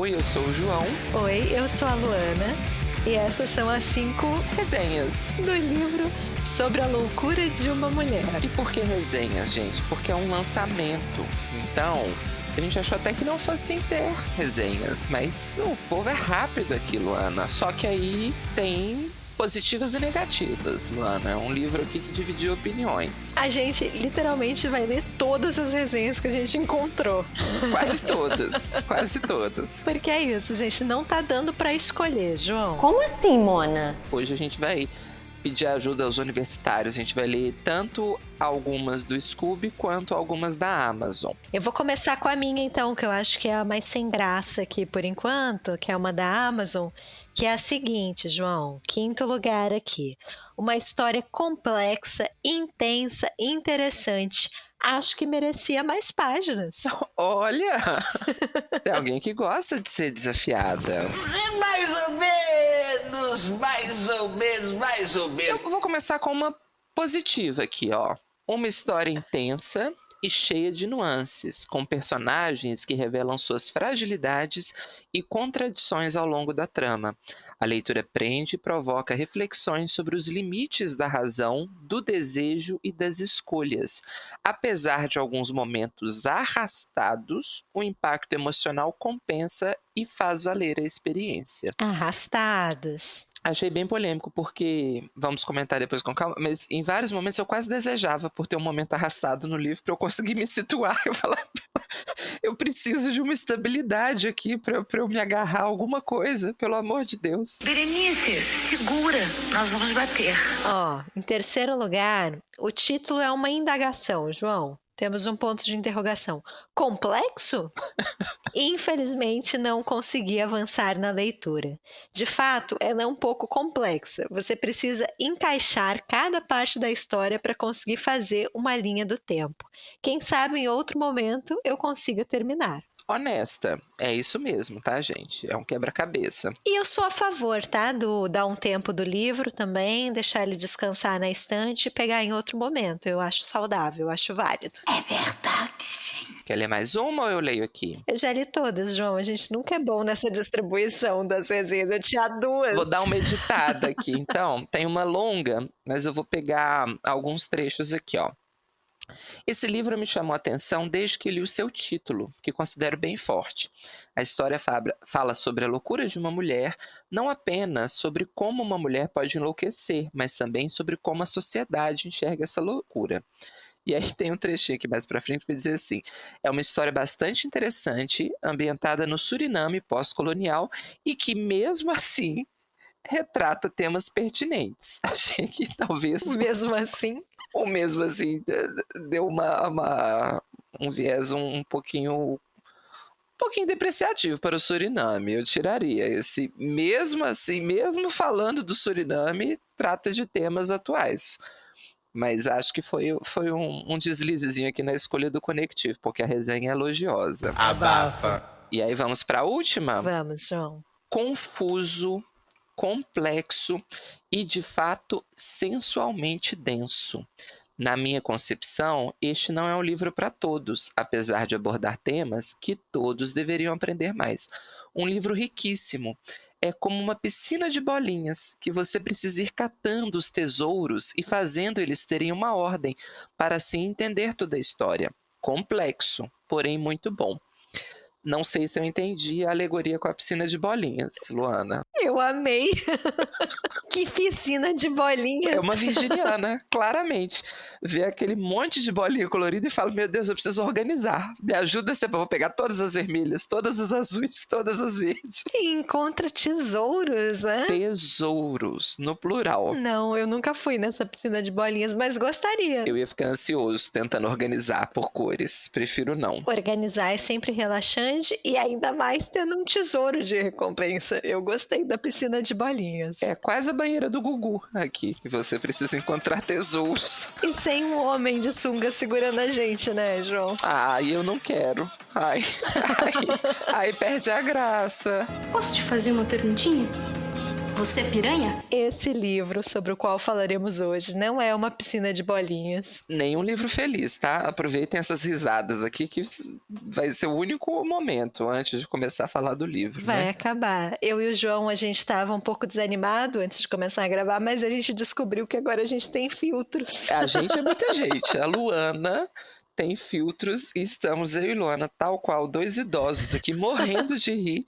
Oi, eu sou o João. Oi, eu sou a Luana. E essas são as 5 Resenhas do livro Sobre a Loucura de uma Mulher. E por que resenhas, gente? Porque é um lançamento. Então, a gente achou até que não fossem ter resenhas, mas o povo é rápido aqui, Luana. Só que aí tem positivas e negativas, Luana. É um livro aqui que dividiu opiniões. A gente literalmente vai ler todas as resenhas que a gente encontrou. Quase todas, quase todas. Porque é isso, gente, não tá dando pra escolher, João. Como assim, Mona? Hoje a gente vai pedir ajuda aos universitários. A gente vai ler tanto algumas do Scooby quanto algumas da Amazon. Eu vou começar com a minha, então, que eu acho que é a mais sem graça aqui por enquanto, que é uma da Amazon, que é a seguinte, João. 5º lugar aqui. Uma história complexa, intensa, interessante. Acho que merecia mais páginas. Olha! Tem alguém que gosta de ser desafiada. Mais ou menos, mais ou menos, mais ou menos. Eu vou começar com uma positiva aqui, ó. Uma história intensa e cheia de nuances, com personagens que revelam suas fragilidades e contradições ao longo da trama. A leitura prende e provoca reflexões sobre os limites da razão, do desejo e das escolhas. Apesar de alguns momentos arrastados, o impacto emocional compensa e faz valer a experiência. Arrastados. Achei bem polêmico, porque, vamos comentar depois com calma, mas em vários momentos eu quase desejava por ter um momento arrastado no livro para eu conseguir me situar. Eu falava, eu preciso de uma estabilidade aqui para eu me agarrar a alguma coisa, pelo amor de Deus. Berenice, segura, nós vamos bater. Ó, em 3º lugar, o título é uma indagação, João. Temos um ponto de interrogação. Complexo? Infelizmente, não consegui avançar na leitura. De fato, ela é um pouco complexa. Você precisa encaixar cada parte da história para conseguir fazer uma linha do tempo. Quem sabe em outro momento eu consiga terminar. Honesta, é isso mesmo, tá, gente? É um quebra-cabeça. E eu sou a favor, tá? Do dar um tempo do livro também, deixar ele descansar na estante e pegar em outro momento. Eu acho saudável, eu acho válido. É verdade, sim. Quer ler mais uma ou eu leio aqui? Eu já li todas, João. A gente nunca é bom nessa distribuição das resenhas. Eu tinha 2. Vou dar uma editada aqui, então. Tem uma longa, mas eu vou pegar alguns trechos aqui, ó. Esse livro me chamou a atenção desde que li o seu título, que considero bem forte. A história fala sobre a loucura de uma mulher, não apenas sobre como uma mulher pode enlouquecer, mas também sobre como a sociedade enxerga essa loucura. E aí tem um trechinho aqui mais pra frente que vai dizer assim: é uma história bastante interessante, ambientada no Suriname pós-colonial e que, mesmo assim, retrata temas pertinentes. Achei que talvez... Mesmo assim. Ou mesmo assim, deu um viés um pouquinho depreciativo para o Suriname. Eu tiraria esse, mesmo assim, mesmo falando do Suriname, trata de temas atuais. Mas acho que foi um deslizezinho aqui na escolha do conectivo, porque a resenha é elogiosa. Abafa. E aí vamos para a última? Vamos, João. Confuso, complexo e, de fato, sensualmente denso. Na minha concepção, este não é um livro para todos, apesar de abordar temas que todos deveriam aprender mais. Um livro riquíssimo. É como uma piscina de bolinhas, que você precisa ir catando os tesouros e fazendo eles terem uma ordem, para assim entender toda a história. Complexo, porém muito bom. Não sei se eu entendi a alegoria com a piscina de bolinhas, Luana. Eu amei. Que piscina de bolinhas. É uma virginiana, claramente. Vê aquele monte de bolinha colorida e fala: meu Deus, eu preciso organizar. Me ajuda, eu vou pegar todas as vermelhas, todas as azuis, todas as verdes. E encontra tesouros, né? Tesouros, no plural. Não, eu nunca fui nessa piscina de bolinhas, mas gostaria. Eu ia ficar ansioso tentando organizar por cores. Prefiro não. Organizar é sempre relaxante e ainda mais tendo um tesouro de recompensa. Eu gostei da piscina de bolinhas. É quase a banheira do Gugu aqui, que você precisa encontrar tesouros. E sem um homem de sunga segurando a gente, né, João? Ai, eu não quero. Ai, perde a graça. Posso te fazer uma perguntinha? você é piranha? Esse livro sobre o qual falaremos hoje não é uma piscina de bolinhas. Nenhum livro feliz, tá? Aproveitem essas risadas aqui, que vai ser o único momento antes de começar a falar do livro, Vai né? acabar. Eu e o João, a gente estava um pouco desanimado antes de começar a gravar, mas a gente descobriu que agora a gente tem filtros. A gente é muita gente. A Luana tem filtros e estamos, eu e Luana, tal qual, 2 idosos aqui, morrendo de rir,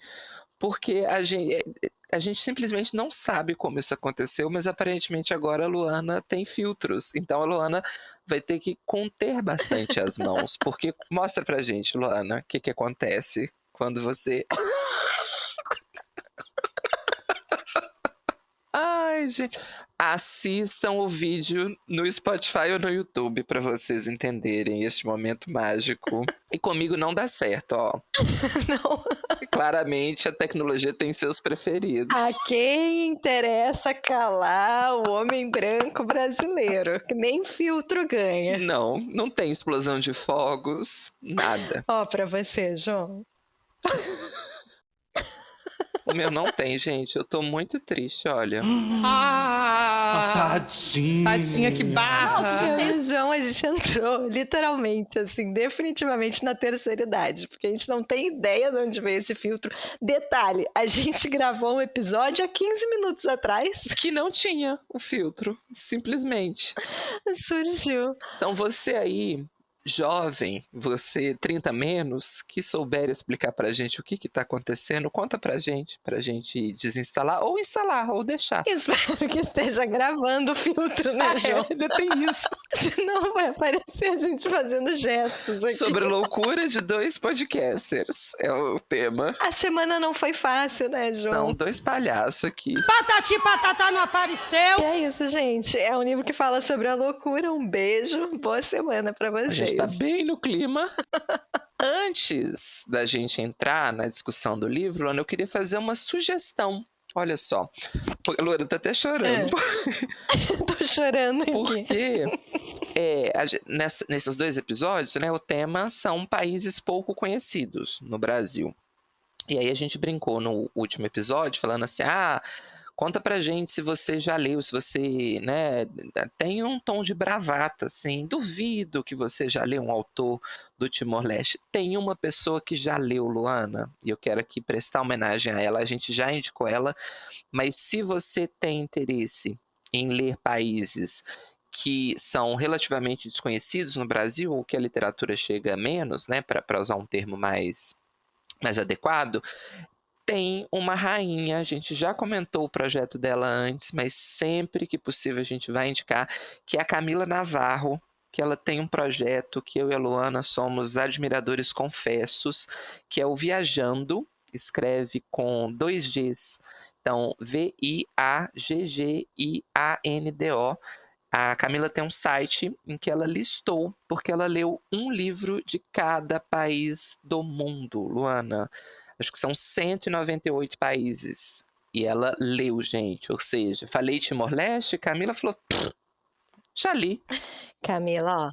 porque a gente simplesmente não sabe como isso aconteceu, mas aparentemente agora a Luana tem filtros. Então a Luana vai ter que conter bastante as mãos, porque mostra pra gente, Luana, o que acontece quando você... Ai, gente. Assistam o vídeo no Spotify ou no YouTube para vocês entenderem este momento mágico. E comigo não dá certo, ó. Não. Claramente a tecnologia tem seus preferidos. A quem interessa calar o homem branco brasileiro, que nem filtro ganha. Não tem explosão de fogos, nada. Ó, pra você, João. O meu não tem, gente. Eu tô muito triste, olha. Tadinha, que barra. Eu e o João, a gente entrou literalmente, assim, definitivamente na terceira idade, porque a gente não tem ideia de onde veio esse filtro. Detalhe, a gente gravou um episódio há 15 minutos atrás. Que não tinha o filtro, simplesmente. Surgiu. Então você aí, jovem, você 30 menos, que souber explicar pra gente o que tá acontecendo, conta pra gente desinstalar ou instalar, ou deixar. Espero que esteja gravando o filtro, né, João? Ainda tem isso. Senão vai aparecer a gente fazendo gestos aqui. Sobre loucura de 2 podcasters, é o tema. A semana não foi fácil, né, João? Não, 2 palhaços aqui. Patati patatá não apareceu. E é isso, gente. É um livro que fala sobre a loucura. Um beijo. Boa semana pra vocês. A gente tá bem no clima. Antes da gente entrar na discussão do livro, Ana, eu queria fazer uma sugestão. Olha só. A Luana tá até chorando. Tô chorando aqui. Porque nesses 2 episódios, né, o tema são países pouco conhecidos no Brasil. E aí a gente brincou no último episódio, falando assim, conta pra gente se você já leu, se você, né, tem um tom de bravata, assim, duvido que você já leu um autor do Timor-Leste. Tem uma pessoa que já leu, Luana, e eu quero aqui prestar homenagem a ela, a gente já indicou ela, mas se você tem interesse em ler países que são relativamente desconhecidos no Brasil, ou que a literatura chega menos, né, para usar um termo mais adequado, tem uma rainha, a gente já comentou o projeto dela antes, mas sempre que possível a gente vai indicar, que é a Camila Navarro, que ela tem um projeto que eu e a Luana somos admiradores confessos, que é o Viajando, escreve com 2 Gs, então Viaggiando. A Camila tem um site em que ela listou, porque ela leu um livro de cada país do mundo, Luana. Acho que são 198 países. E ela leu, gente. Ou seja, falei Timor-Leste, Camila falou, já li. Camila, ó.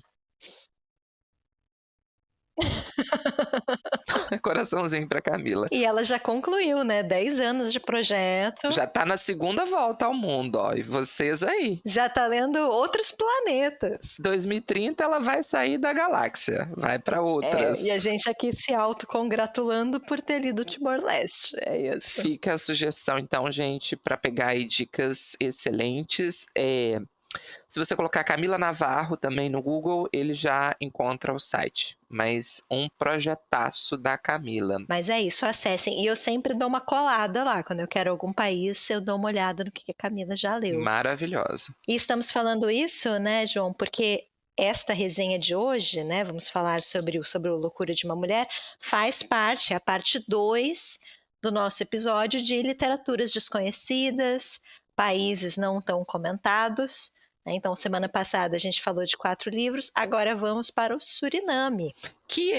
Coraçãozinho pra Camila. E ela já concluiu, né? 10 anos de projeto. Já tá na 2ª volta ao mundo, ó. E vocês aí. Já tá lendo outros planetas. 2030 ela vai sair da galáxia. Vai pra outras. E a gente aqui se autocongratulando por ter lido Timor-Leste. É isso. Fica a sugestão, então, gente, pra pegar aí dicas excelentes. Se você colocar Camila Navarro também no Google, ele já encontra o site. Mas um projetaço da Camila. Mas é isso, acessem. E eu sempre dou uma colada lá. Quando eu quero algum país, eu dou uma olhada no que a Camila já leu. Maravilhosa. E estamos falando isso, né, João? Porque esta resenha de hoje, né, vamos falar sobre o Loucura de uma Mulher, faz parte, é a parte 2 do nosso episódio de literaturas desconhecidas, países não tão comentados. Então, semana passada a gente falou de 4 livros, agora vamos para o Suriname. Que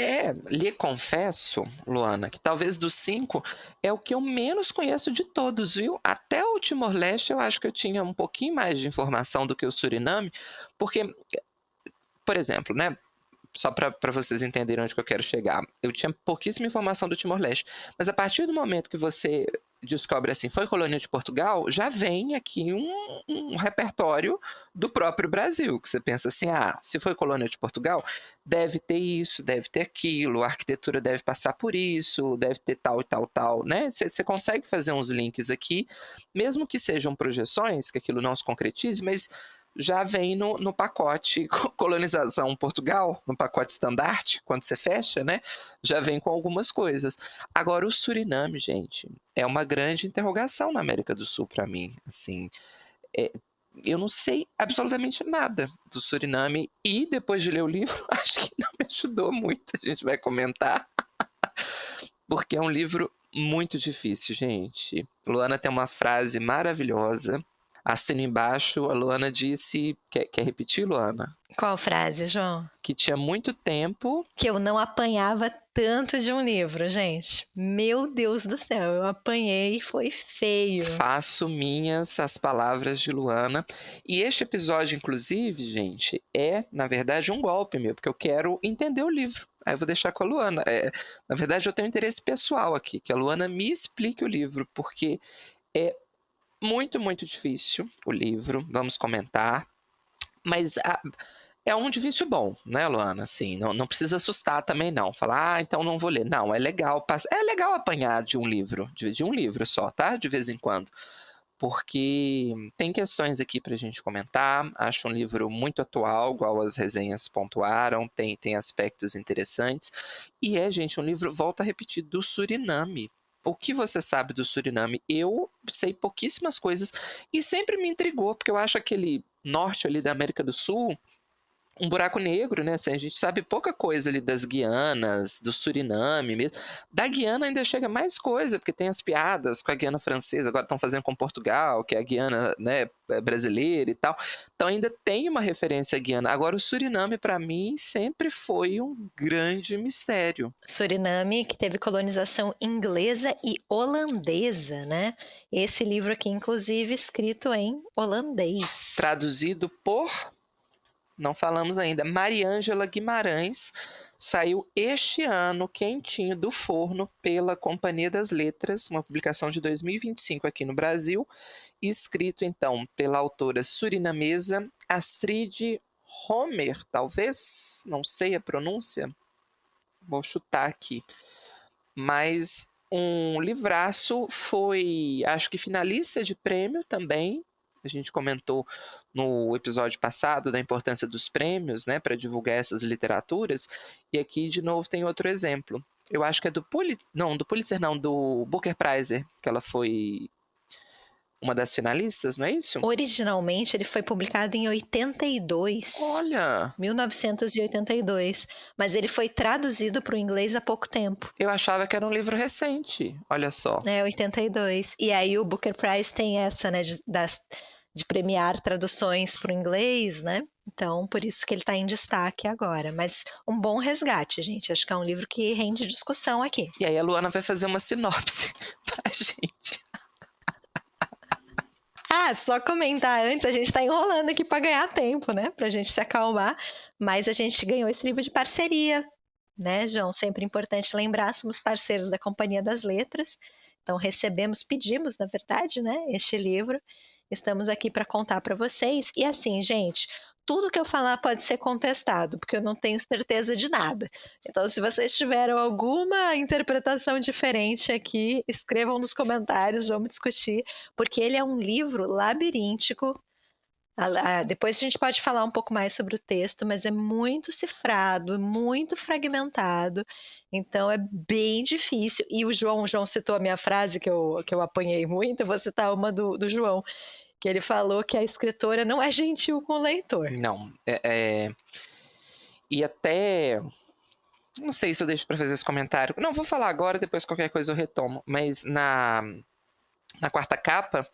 lhe confesso, Luana, que talvez dos 5 é o que eu menos conheço de todos, viu? Até o Timor-Leste eu acho que eu tinha um pouquinho mais de informação do que o Suriname, porque, por exemplo, né? Só para vocês entenderem onde que eu quero chegar. Eu tinha pouquíssima informação do Timor-Leste, mas a partir do momento que você descobre assim, foi colônia de Portugal, já vem aqui um repertório do próprio Brasil, que você pensa assim, se foi colônia de Portugal, deve ter isso, deve ter aquilo, a arquitetura deve passar por isso, deve ter tal e tal, tal, né? Você consegue fazer uns links aqui, mesmo que sejam projeções, que aquilo não se concretize, mas já vem no pacote colonização Portugal, no pacote estandarte, quando você fecha, né? Já vem com algumas coisas. Agora, o Suriname, gente, é uma grande interrogação na América do Sul para mim. Assim, eu não sei absolutamente nada do Suriname e depois de ler o livro, acho que não me ajudou muito. A gente vai comentar, porque é um livro muito difícil, gente. Luana tem uma frase maravilhosa. Assino embaixo, a Luana disse... Quer repetir, Luana? Qual frase, João? Que tinha muito tempo... Que eu não apanhava tanto de um livro, gente. Meu Deus do céu, eu apanhei e foi feio. Faço minhas as palavras de Luana. E este episódio, inclusive, gente, é, na verdade, um golpe meu, porque eu quero entender o livro. Aí eu vou deixar com a Luana. Na verdade, eu tenho interesse pessoal aqui, que a Luana me explique o livro, porque é muito, muito difícil o livro, vamos comentar, mas é um difícil bom, né, Luana? Assim, não precisa assustar também não, falar, então não vou ler. Não, é legal apanhar de um livro, de um livro só, tá? De vez em quando, porque tem questões aqui pra gente comentar, acho um livro muito atual, igual as resenhas pontuaram, tem aspectos interessantes, e gente, um livro, volto a repetir, do Suriname. O que você sabe do Suriname? Eu sei pouquíssimas coisas e sempre me intrigou, porque eu acho aquele norte ali da América do Sul um buraco negro, né? Assim, a gente sabe pouca coisa ali das Guianas, do Suriname mesmo. Da Guiana ainda chega mais coisa, porque tem as piadas com a Guiana francesa, agora estão fazendo com Portugal, que é a Guiana, né, brasileira e tal. Então ainda tem uma referência à Guiana. Agora o Suriname, para mim, sempre foi um grande mistério. Suriname, que teve colonização inglesa e holandesa, né? Esse livro aqui, inclusive, escrito em holandês. Traduzido por... Não falamos ainda. Mariângela Guimarães, saiu este ano quentinho do forno pela Companhia das Letras, uma publicação de 2025 aqui no Brasil, escrito então pela autora surinamesa Astrid Homer, talvez, não sei a pronúncia, vou chutar aqui, mas um livraço, foi, acho que finalista de prêmio também. A gente comentou no episódio passado da importância dos prêmios, né, para divulgar essas literaturas. E aqui, de novo, tem outro exemplo. Eu acho que é do Pulitzer não, do Booker Prize, que ela foi uma das finalistas, não é isso? Originalmente, ele foi publicado em 82. Olha! 1982. Mas ele foi traduzido para o inglês há pouco tempo. Eu achava que era um livro recente, olha só. 82. E aí o Booker Prize tem essa, né, de premiar traduções para o inglês, né? Então, por isso que ele está em destaque agora. Mas um bom resgate, gente. Acho que é um livro que rende discussão aqui. E aí a Luana vai fazer uma sinopse pra gente. Só comentar antes, a gente tá enrolando aqui para ganhar tempo, né? Pra gente se acalmar. Mas a gente ganhou esse livro de parceria, né, João? Sempre importante lembrar, somos parceiros da Companhia das Letras. Então pedimos, na verdade, né, este livro. Estamos aqui para contar para vocês. E assim, gente, tudo que eu falar pode ser contestado, porque eu não tenho certeza de nada. Então, se vocês tiveram alguma interpretação diferente aqui, escrevam nos comentários, vamos discutir, porque ele é um livro labiríntico. Depois a gente pode falar um pouco mais sobre o texto, mas é muito cifrado, muito fragmentado, então é bem difícil. E o João citou a minha frase, que eu apanhei muito, eu vou citar uma do João, que ele falou que a escritora não é gentil com o leitor. Não, e até... Não sei se eu deixo para fazer esse comentário. Não, vou falar agora, depois qualquer coisa eu retomo. Mas na quarta capa,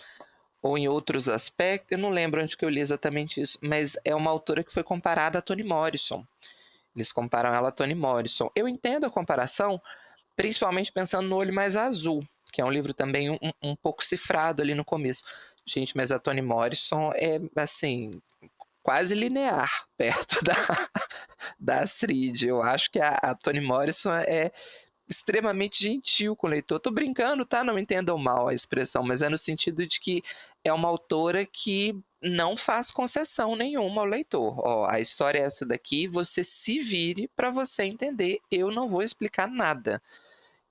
ou em outros aspectos, eu não lembro onde que eu li exatamente isso, mas é uma autora que foi comparada a Toni Morrison. Eles comparam ela a Toni Morrison. Eu entendo a comparação, principalmente pensando no Olho Mais Azul, que é um livro também um pouco cifrado ali no começo. Gente, mas a Toni Morrison é, assim, quase linear perto da Astrid. Eu acho que a Toni Morrison extremamente gentil com o leitor. Tô brincando, tá? Não me entendam mal a expressão, mas é no sentido de que é uma autora que não faz concessão nenhuma ao leitor. Ó, a história é essa daqui, você se vire para você entender, eu não vou explicar nada.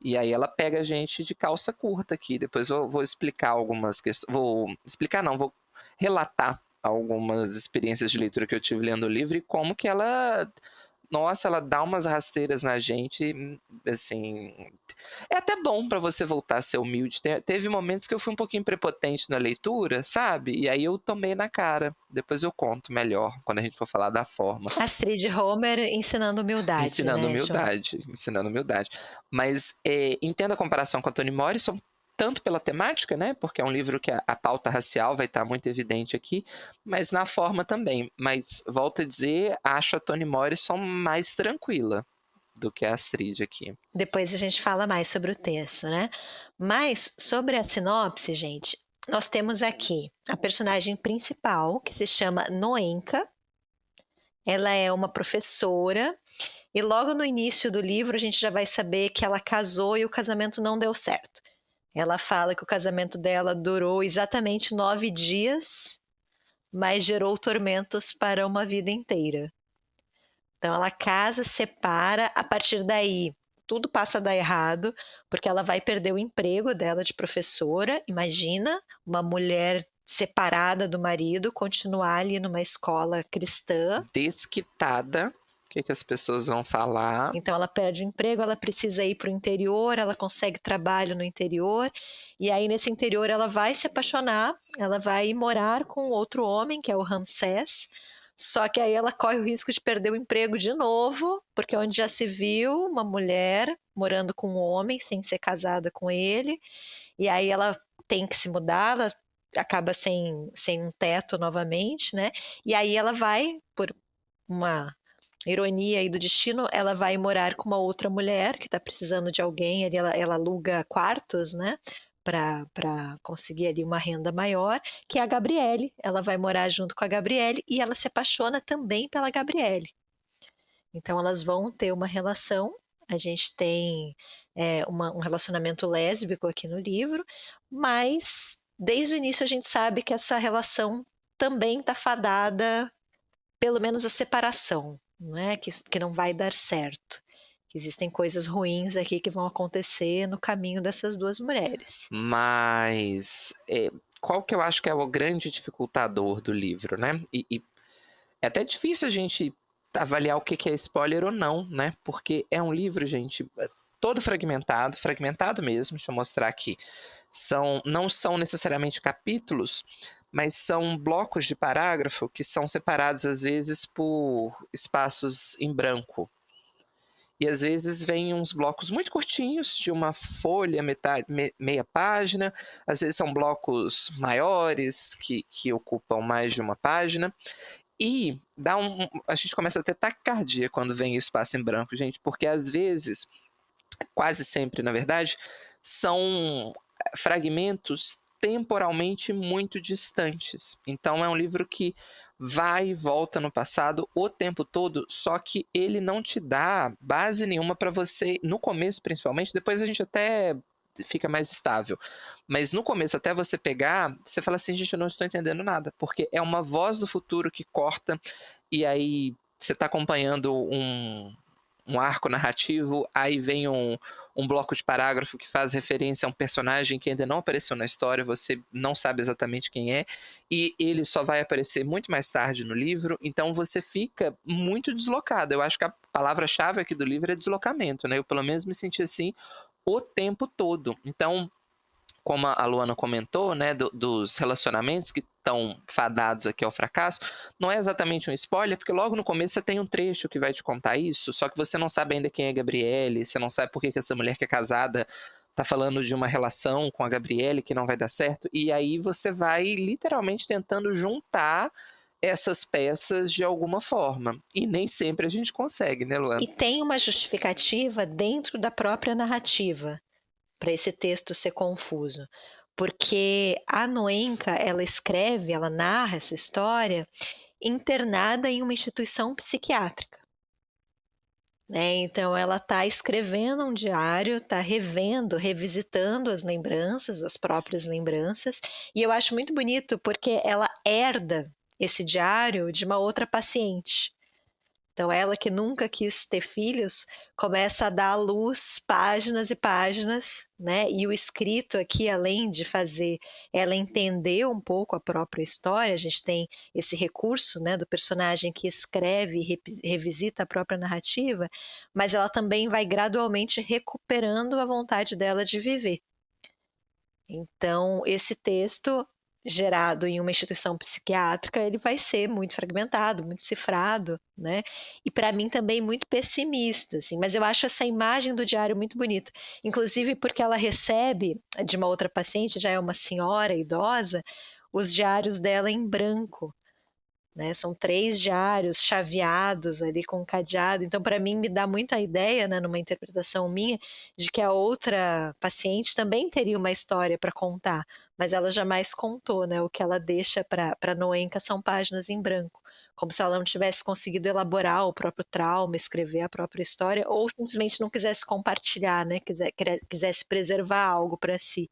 E aí ela pega a gente de calça curta aqui. Depois eu vou explicar algumas questões. Vou explicar, não, vou relatar algumas experiências de leitura que eu tive lendo o livro e como que ela. Nossa, ela dá umas rasteiras na gente, assim. É até bom para você voltar a ser humilde. Teve momentos que eu fui um pouquinho prepotente na leitura, sabe? E aí eu tomei na cara. Depois eu conto melhor quando a gente for falar da forma. Astrid Homer ensinando humildade, Ensinando né, João? humildade, ensinando humildade. Mas entendo a comparação com a Toni Morrison, tanto pela temática, né? Porque é um livro que a pauta racial vai estar muito evidente aqui, mas na forma também. Mas, volto a dizer, acho a Toni Morrison mais tranquila do que a Astrid aqui. Depois a gente fala mais sobre o texto, né? Mas sobre a sinopse, gente, nós temos aqui a personagem principal, que se chama Noenka. Ela é uma professora e logo no início do livro a gente já vai saber que ela casou e o casamento não deu certo. Ela fala que o casamento dela durou exatamente 9 dias, mas gerou tormentos para uma vida inteira. Então ela casa, separa, a partir daí tudo passa a dar errado, porque ela vai perder o emprego dela de professora. Imagina uma mulher separada do marido continuar ali numa escola cristã. Desquitada, o que as pessoas vão falar? Então ela perde o emprego, ela precisa ir para o interior, ela consegue trabalho no interior, e aí nesse interior ela vai se apaixonar, ela vai morar com outro homem, que é o Ramsés, só que aí ela corre o risco de perder o emprego de novo, porque onde já se viu uma mulher morando com um homem, sem ser casada com ele, e aí ela tem que se mudar, ela acaba sem um teto novamente, né? E aí ela vai, por uma ironia aí do destino, ela vai morar com uma outra mulher que está precisando de alguém, ela aluga quartos, né, para conseguir ali uma renda maior, que é a Gabriele. Ela vai morar junto com a Gabriele e ela se apaixona também pela Gabriele. Então elas vão ter uma relação, a gente tem um relacionamento lésbico aqui no livro, mas desde o início a gente sabe que essa relação também está fadada, pelo menos a separação, né? Que não vai dar certo. Que existem coisas ruins aqui que vão acontecer no caminho dessas duas mulheres. Mas qual que eu acho que é o grande dificultador do livro, né? E é até difícil a gente avaliar o que é spoiler ou não, né? Porque é um livro, gente, todo fragmentado mesmo. Deixa eu mostrar aqui. Não são necessariamente capítulos, mas são blocos de parágrafo que são separados às vezes por espaços em branco. E às vezes vem uns blocos muito curtinhos, de uma folha, meia página. Às vezes são blocos maiores, que ocupam mais de uma página. E a gente começa a ter taquicardia quando vem o espaço em branco, gente, porque às vezes, quase sempre, na verdade, são fragmentos temporalmente muito distantes. Então é um livro que vai e volta no passado o tempo todo, só que ele não te dá base nenhuma para você, no começo principalmente, depois a gente até fica mais estável. Mas no começo, até você pegar, você fala assim, gente, eu não estou entendendo nada, porque é uma voz do futuro que corta, e aí você está acompanhando um arco narrativo, aí vem um bloco de parágrafo que faz referência a um personagem que ainda não apareceu na história, você não sabe exatamente quem é, e ele só vai aparecer muito mais tarde no livro, então você fica muito deslocado. Eu acho que a palavra-chave aqui do livro é deslocamento, né? Eu pelo menos me senti assim o tempo todo. Então, como a Luana comentou, né, dos relacionamentos que estão fadados aqui ao fracasso, não é exatamente um spoiler, porque logo no começo você tem um trecho que vai te contar isso, só que você não sabe ainda quem é a Gabriele, você não sabe por que essa mulher que é casada tá falando de uma relação com a Gabriele que não vai dar certo, e aí você vai literalmente tentando juntar essas peças de alguma forma. E nem sempre a gente consegue, né, Luana? E tem uma justificativa dentro da própria narrativa para esse texto ser confuso. Porque a Noenka, ela narra essa história internada em uma instituição psiquiátrica. né? Então ela está escrevendo um diário, está revendo, revisitando as lembranças, as próprias lembranças, e eu acho muito bonito porque ela herda esse diário de uma outra paciente. Então ela que nunca quis ter filhos começa a dar à luz páginas e páginas, né? E o escrito aqui, além de fazer ela entender um pouco a própria história, a gente tem esse recurso, né, do personagem que escreve e revisita a própria narrativa, mas ela também vai gradualmente recuperando a vontade dela de viver. Então, esse texto gerado em uma instituição psiquiátrica, ele vai ser muito fragmentado, muito cifrado, né? E para mim também muito pessimista, assim. Mas eu acho essa imagem do diário muito bonita, inclusive porque ela recebe de uma outra paciente, já é uma senhora idosa, os diários dela em branco. Né? São 3 diários chaveados ali com um cadeado. Então, para mim, me dá muita ideia, né, numa interpretação minha, de que a outra paciente também teria uma história para contar, mas ela jamais contou, né? O que ela deixa para Noenka são páginas em branco, como se ela não tivesse conseguido elaborar o próprio trauma, escrever a própria história, ou simplesmente não quisesse compartilhar, né? Quisesse preservar algo para si.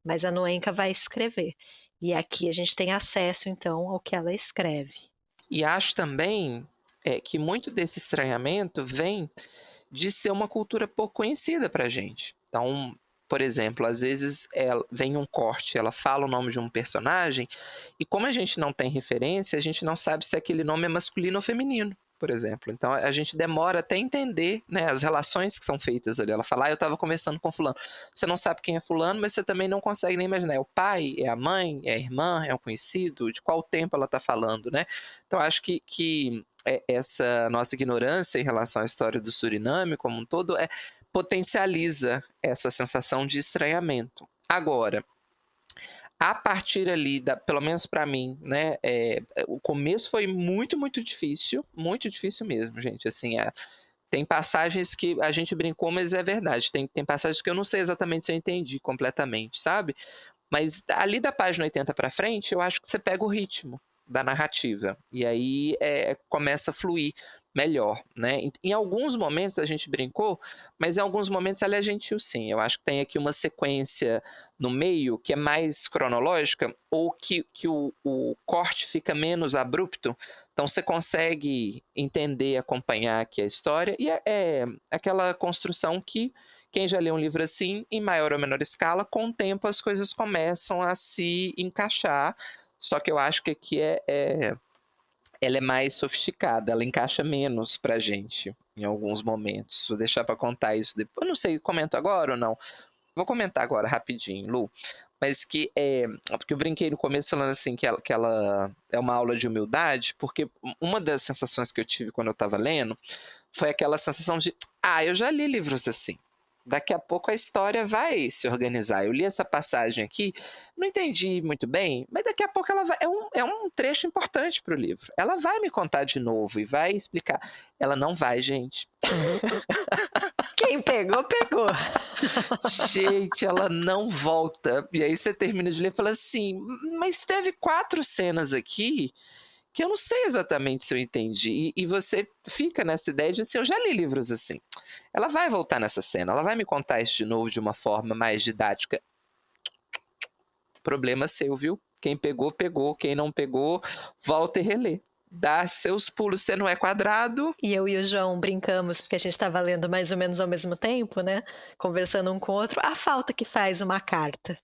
Mas a Noenka vai escrever. E aqui a gente tem acesso, então, ao que ela escreve. E acho também que muito desse estranhamento vem de ser uma cultura pouco conhecida pra gente. Então, por exemplo, às vezes vem um corte, ela fala o nome de um personagem, e como a gente não tem referência, a gente não sabe se aquele nome é masculino ou feminino, por exemplo. Então a gente demora até entender, né, as relações que são feitas ali. Ela fala, eu estava conversando com fulano. Você não sabe quem é fulano, mas você também não consegue nem imaginar. É o pai, é a mãe, é a irmã, é um conhecido, de qual tempo ela está falando, né? Então acho que essa nossa ignorância em relação à história do Suriname como um todo potencializa essa sensação de estranhamento. Agora, a partir ali, pelo menos para mim, né, o começo foi muito difícil mesmo, gente. Assim, tem passagens que a gente brincou, mas é verdade. Tem passagens que eu não sei exatamente se eu entendi completamente, sabe? Mas ali da página 80 para frente, eu acho que você pega o ritmo da narrativa. E aí começa a fluir melhor, né? Em alguns momentos a gente brincou, mas em alguns momentos ela é gentil, sim. Eu acho que tem aqui uma sequência no meio que é mais cronológica, ou que o corte fica menos abrupto. Então você consegue entender, acompanhar aqui a história. E é aquela construção que quem já lê um livro assim, em maior ou menor escala, com o tempo as coisas começam a se encaixar. Só que eu acho que aqui ela é mais sofisticada, ela encaixa menos pra gente em alguns momentos. Vou deixar para contar isso depois. Eu não sei, comento agora ou não. Vou comentar agora rapidinho, Lu. Mas porque eu brinquei no começo falando assim que ela é uma aula de humildade, porque uma das sensações que eu tive quando eu estava lendo foi aquela sensação de, eu já li livros assim. Daqui a pouco a história vai se organizar. Eu li essa passagem aqui, não entendi muito bem, mas daqui a pouco ela vai, é um trecho importante para o livro. Ela vai me contar de novo e vai explicar. Ela não vai, gente. Quem pegou, pegou. Gente, ela não volta. E aí você termina de ler e fala assim, mas teve 4 cenas aqui que eu não sei exatamente se eu entendi. E você fica nessa ideia de assim, eu já li livros assim. Ela vai voltar nessa cena, ela vai me contar isso de novo de uma forma mais didática. Problema seu, viu? Quem pegou, pegou. Quem não pegou, volta e relê. Dá seus pulos, você não é quadrado. E eu e o João brincamos, porque a gente estava lendo mais ou menos ao mesmo tempo, né? Conversando um com o outro. A falta que faz uma carta.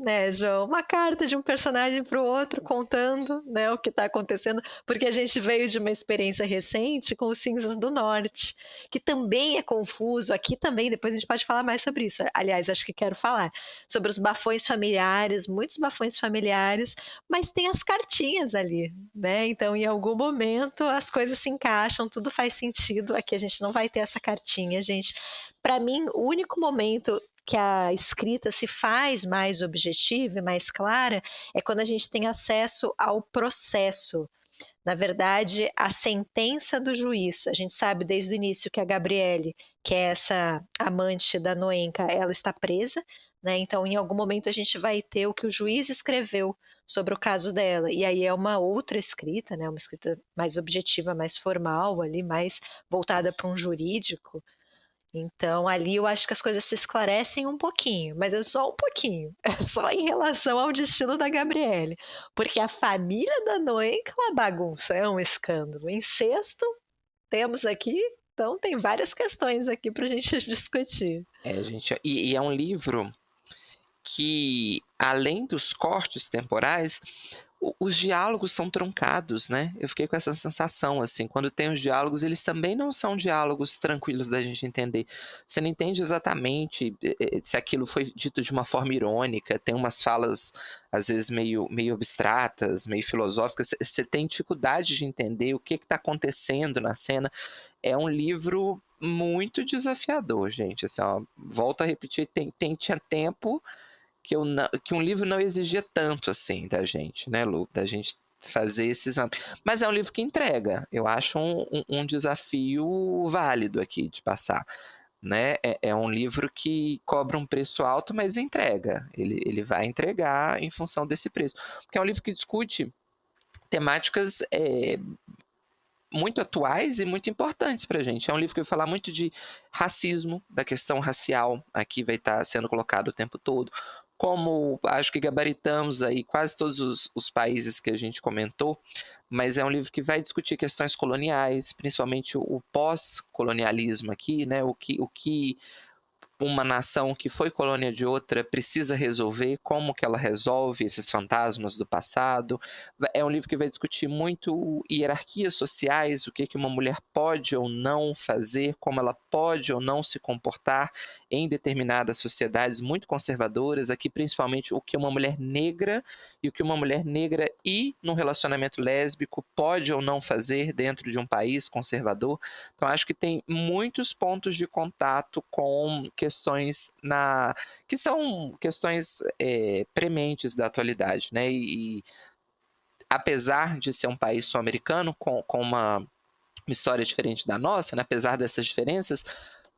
Né, João? Uma carta de um personagem para o outro contando, né, o que está acontecendo, porque a gente veio de uma experiência recente com os Cinzas do Norte, que também é confuso. Aqui também, depois a gente pode falar mais sobre isso. Aliás, acho que quero falar sobre os bafões familiares, muitos bafões familiares, mas tem as cartinhas ali, né? Então, em algum momento, as coisas se encaixam, tudo faz sentido. Aqui a gente não vai ter essa cartinha, gente. Para mim, o único momento que a escrita se faz mais objetiva e mais clara é quando a gente tem acesso ao processo. Na verdade, a sentença do juiz. A gente sabe desde o início que a Gabriele, que é essa amante da Noenka, ela está presa, né? Então, em algum momento a gente vai ter o que o juiz escreveu sobre o caso dela, e aí é uma outra escrita, né? Uma escrita mais objetiva, mais formal ali, mais voltada para um jurídico. Então, ali eu acho que as coisas se esclarecem um pouquinho, mas é só um pouquinho. É só em relação ao destino da Gabriele. Porque a família da Noenca é uma bagunça, é um escândalo. Incesto, temos aqui, então tem várias questões aqui pra gente discutir. Gente, e é um livro que, além dos cortes temporais, os diálogos são truncados, né? Eu fiquei com essa sensação, assim, quando tem os diálogos, eles também não são diálogos tranquilos da gente entender. Você não entende exatamente se aquilo foi dito de uma forma irônica, tem umas falas, às vezes, meio abstratas, meio filosóficas, você tem dificuldade de entender o que está acontecendo na cena. É um livro muito desafiador, gente. Assim, ó, volto a repetir, tinha tempo que um livro não exigia tanto assim da gente, né, Lu? Da gente fazer esses... Mas é um livro que entrega. Eu acho um desafio válido aqui de passar. Né? É um livro que cobra um preço alto, mas entrega. Ele vai entregar em função desse preço. Porque é um livro que discute temáticas muito atuais e muito importantes para a gente. É um livro que vai falar muito de racismo, da questão racial, aqui vai estar sendo colocado o tempo todo. Como acho que gabaritamos aí quase todos os países que a gente comentou, mas é um livro que vai discutir questões coloniais, principalmente o pós-colonialismo aqui, né? O que uma nação que foi colônia de outra precisa resolver, como que ela resolve esses fantasmas do passado. É um livro que vai discutir muito hierarquias sociais, o que uma mulher pode ou não fazer, como ela pode ou não se comportar em determinadas sociedades muito conservadoras, aqui principalmente o que uma mulher negra e o que uma mulher negra e num relacionamento lésbico pode ou não fazer dentro de um país conservador. Então acho que tem muitos pontos de contato com questões que são questões prementes da atualidade, né? E apesar de ser um país sul-americano com uma história diferente da nossa, né? Apesar dessas diferenças,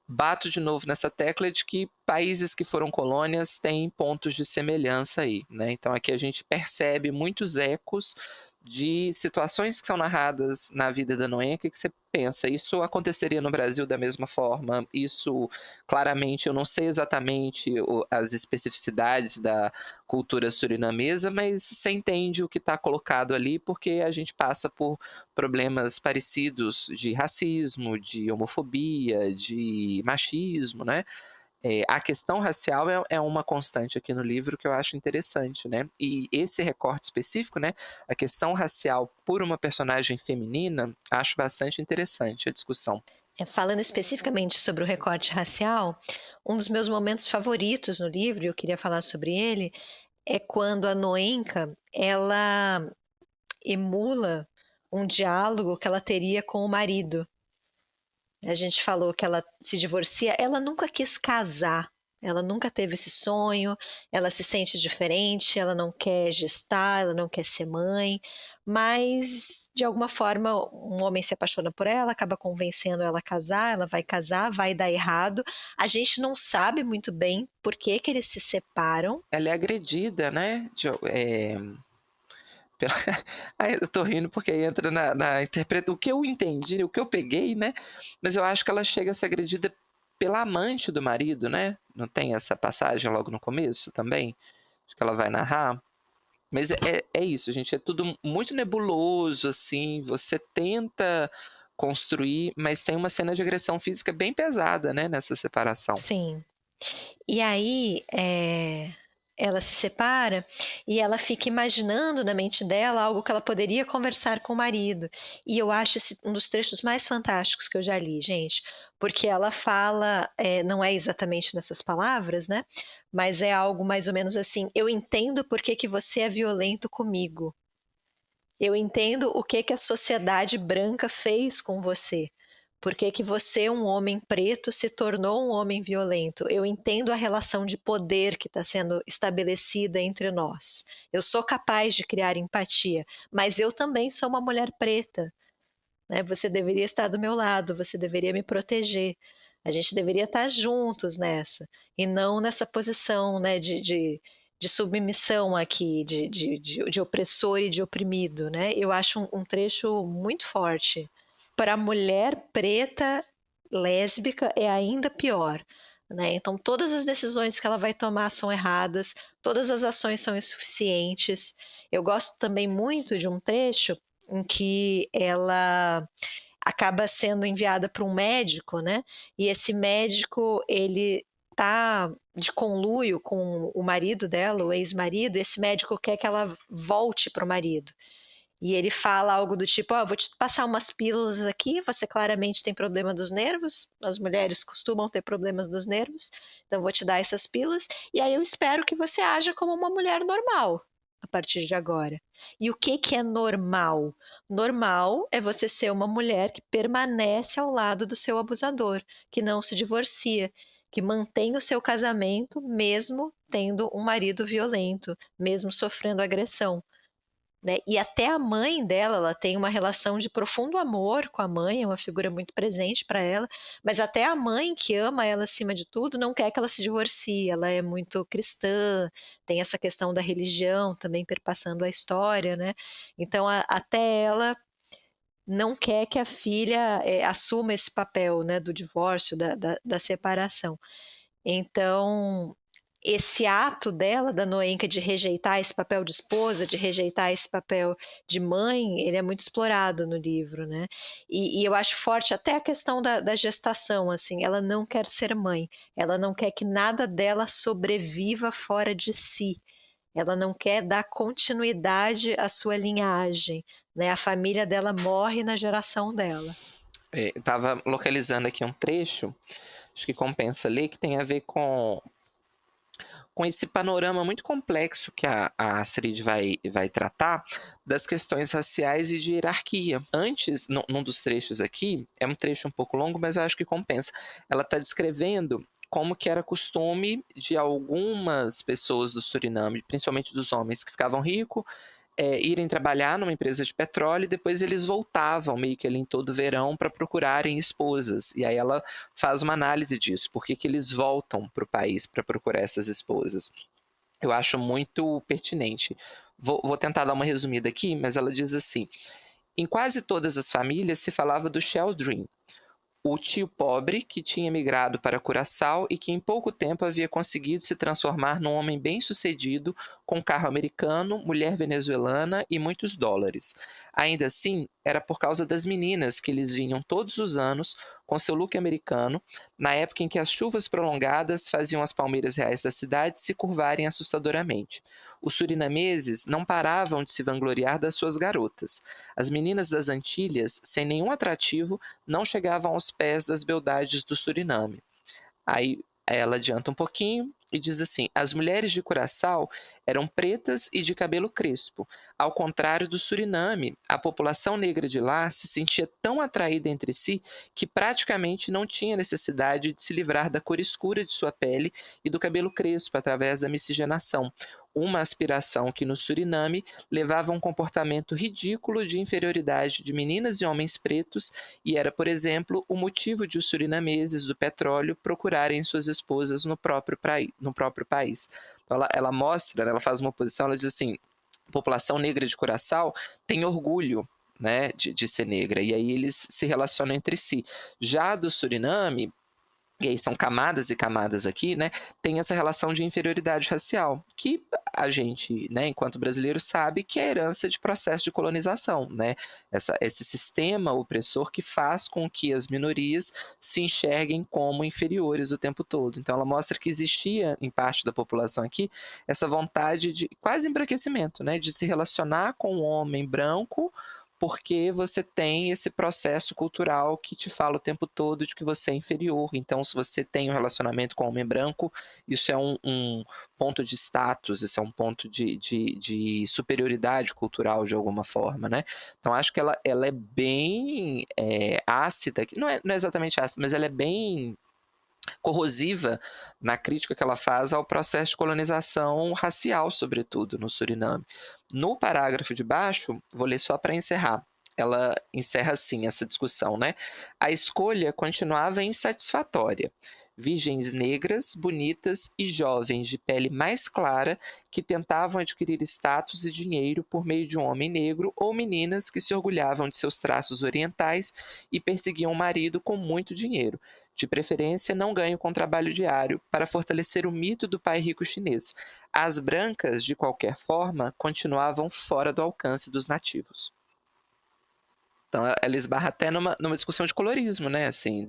bato de novo nessa tecla de que países que foram colônias têm pontos de semelhança aí, né? Então aqui a gente percebe muitos ecos de situações que são narradas na vida da Noenca que você pensa, isso aconteceria no Brasil da mesma forma, isso claramente, eu não sei exatamente as especificidades da cultura surinamesa, mas você entende o que está colocado ali, porque a gente passa por problemas parecidos de racismo, de homofobia, de machismo, né? A questão racial é uma constante aqui no livro que eu acho interessante, né? E esse recorte específico, né? A questão racial por uma personagem feminina, acho bastante interessante a discussão. Falando especificamente sobre o recorte racial, um dos meus momentos favoritos no livro, eu queria falar sobre ele, é quando a Noenca, ela emula um diálogo que ela teria com o marido. A gente falou que ela se divorcia, ela nunca quis casar, ela nunca teve esse sonho, ela se sente diferente, ela não quer gestar, ela não quer ser mãe, mas de alguma forma um homem se apaixona por ela, acaba convencendo ela a casar, ela vai casar, vai dar errado. A gente não sabe muito bem por que eles se separam. Ela é agredida, né? Eu tô rindo porque entra na interpretação. O que eu entendi, o que eu peguei, né? Mas eu acho que ela chega a ser agredida pela amante do marido, né? Não tem essa passagem logo no começo também? Acho que ela vai narrar. Mas é isso, gente. É tudo muito nebuloso, assim. Você tenta construir, mas tem uma cena de agressão física bem pesada, né? Nessa separação. Sim. E aí, ela se separa e ela fica imaginando na mente dela algo que ela poderia conversar com o marido. E eu acho esse um dos trechos mais fantásticos que eu já li, gente, porque ela fala, não é exatamente nessas palavras, né? Mas é algo mais ou menos assim: eu entendo por que você é violento comigo. Eu entendo o que a sociedade branca fez com você. Por que você, um homem preto, se tornou um homem violento? Eu entendo a relação de poder que está sendo estabelecida entre nós. Eu sou capaz de criar empatia, mas eu também sou uma mulher preta, né? Você deveria estar do meu lado, você deveria me proteger. A gente deveria estar juntos nessa, e não nessa posição, né, de submissão aqui, de opressor e de oprimido, né? Eu acho um trecho muito forte. Para a mulher preta lésbica é ainda pior, né? Então todas as decisões que ela vai tomar são erradas, todas as ações são insuficientes. Eu gosto também muito de um trecho em que ela acaba sendo enviada para um médico, né? E esse médico, ele tá de conluio com o marido dela, o ex-marido, e esse médico quer que ela volte para o marido. E ele fala algo do tipo, vou te passar umas pílulas aqui, você claramente tem problema dos nervos, as mulheres costumam ter problemas dos nervos, então vou te dar essas pílulas, e aí eu espero que você haja como uma mulher normal a partir de agora. E o que é normal? Normal é você ser uma mulher que permanece ao lado do seu abusador, que não se divorcia, que mantém o seu casamento mesmo tendo um marido violento, mesmo sofrendo agressão. Né? E até a mãe dela, ela tem uma relação de profundo amor com a mãe, é uma figura muito presente para ela, mas até a mãe, que ama ela acima de tudo, não quer que ela se divorcie, ela é muito cristã, tem essa questão da religião também perpassando a história, né? Então até ela não quer que a filha assuma esse papel, né, do divórcio, da separação. Então, esse ato dela, da Noenka, de rejeitar esse papel de esposa, de rejeitar esse papel de mãe, ele é muito explorado no livro, né? E eu acho forte até a questão da gestação, assim, ela não quer ser mãe, ela não quer que nada dela sobreviva fora de si, ela não quer dar continuidade à sua linhagem, né? A família dela morre na geração dela. Eu estava localizando aqui um trecho, acho que compensa ler, que tem a ver com esse panorama muito complexo que a Astrid vai tratar das questões raciais e de hierarquia. Antes, num dos trechos aqui, é um trecho um pouco longo, mas eu acho que compensa. Ela está descrevendo como que era costume de algumas pessoas do Suriname, principalmente dos homens, que ficavam ricos, irem trabalhar numa empresa de petróleo e depois eles voltavam meio que ali em todo verão para procurarem esposas. E aí ela faz uma análise disso, por que eles voltam para o país para procurar essas esposas. Eu acho muito pertinente. Vou tentar dar uma resumida aqui, mas ela diz assim: em quase todas as famílias se falava do Shell Dream, o tio pobre que tinha migrado para Curaçao e que em pouco tempo havia conseguido se transformar num homem bem-sucedido, com carro americano, mulher venezuelana e muitos dólares. Ainda assim, era por causa das meninas que eles vinham todos os anos com seu look americano, na época em que as chuvas prolongadas faziam as palmeiras reais da cidade se curvarem assustadoramente. Os surinameses não paravam de se vangloriar das suas garotas. As meninas das Antilhas, sem nenhum atrativo, não chegavam aos pés das beldades do Suriname. Aí ela adianta um pouquinho e diz assim: as mulheres de Curaçao eram pretas e de cabelo crespo. Ao contrário do Suriname, a população negra de lá se sentia tão atraída entre si que praticamente não tinha necessidade de se livrar da cor escura de sua pele e do cabelo crespo através da miscigenação, uma aspiração que no Suriname levava a um comportamento ridículo de inferioridade de meninas e homens pretos e era, por exemplo, o motivo de os surinameses do petróleo procurarem suas esposas no próprio país. Então ela mostra, ela faz uma oposição, ela diz assim: a população negra de Curaçao tem orgulho, né, de ser negra, e aí eles se relacionam entre si. Já do Suriname, e aí são camadas e camadas aqui, né, tem essa relação de inferioridade racial, que a gente, né, enquanto brasileiro, sabe que é herança de processo de colonização, né, esse sistema opressor que faz com que as minorias se enxerguem como inferiores o tempo todo. Então ela mostra que existia, em parte da população aqui, essa vontade de quase embranquecimento, né, de se relacionar com um homem branco, porque você tem esse processo cultural que te fala o tempo todo de que você é inferior. Então, se você tem um relacionamento com um homem branco, isso é um ponto de status, isso é um ponto de superioridade cultural, de alguma forma, né? Então, acho que ela é bem ácida, não é exatamente ácida, mas ela é bem corrosiva na crítica que ela faz ao processo de colonização racial, sobretudo, no Suriname. No parágrafo de baixo, vou ler só para encerrar, ela encerra assim essa discussão, né? A escolha continuava insatisfatória. Virgens negras, bonitas e jovens de pele mais clara que tentavam adquirir status e dinheiro por meio de um homem negro, ou meninas que se orgulhavam de seus traços orientais e perseguiam um marido com muito dinheiro, de preferência não ganho com trabalho diário, para fortalecer o mito do pai rico chinês. As brancas, de qualquer forma, continuavam fora do alcance dos nativos. Então, ela esbarra até numa discussão de colorismo, né? Assim,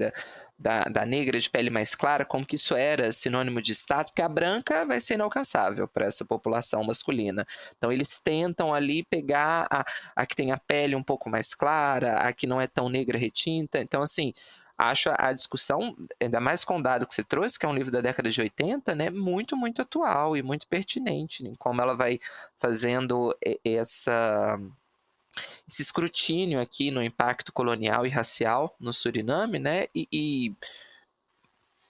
da negra de pele mais clara, como que isso era sinônimo de status, porque a branca vai ser inalcançável para essa população masculina. Então, eles tentam ali pegar a que tem a pele um pouco mais clara, a que não é tão negra retinta. Então, assim, acho a discussão, ainda mais com o dado que você trouxe, que é um livro da década de 80, né? Muito, muito atual e muito pertinente, em como ela vai fazendo esse escrutínio aqui no impacto colonial e racial no Suriname, né? E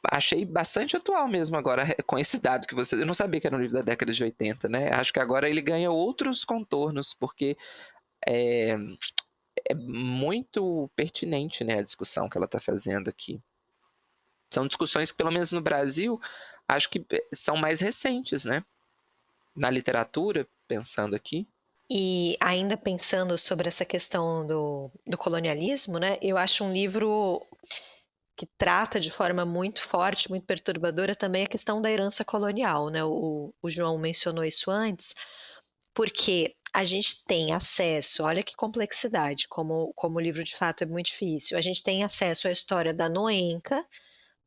achei bastante atual mesmo agora com esse dado que você... Eu não sabia que era um livro da década de 80, né? Acho que agora ele ganha outros contornos, porque é muito pertinente, né, a discussão que ela está fazendo aqui. São discussões que, pelo menos no Brasil, acho que são mais recentes, né? Na literatura, pensando aqui. E ainda pensando sobre essa questão do colonialismo, né? Eu acho um livro que trata de forma muito forte, muito perturbadora também a questão da herança colonial, né? O João mencionou isso antes, porque a gente tem acesso, olha que complexidade, como o livro de fato é muito difícil, a gente tem acesso à história da Noenca,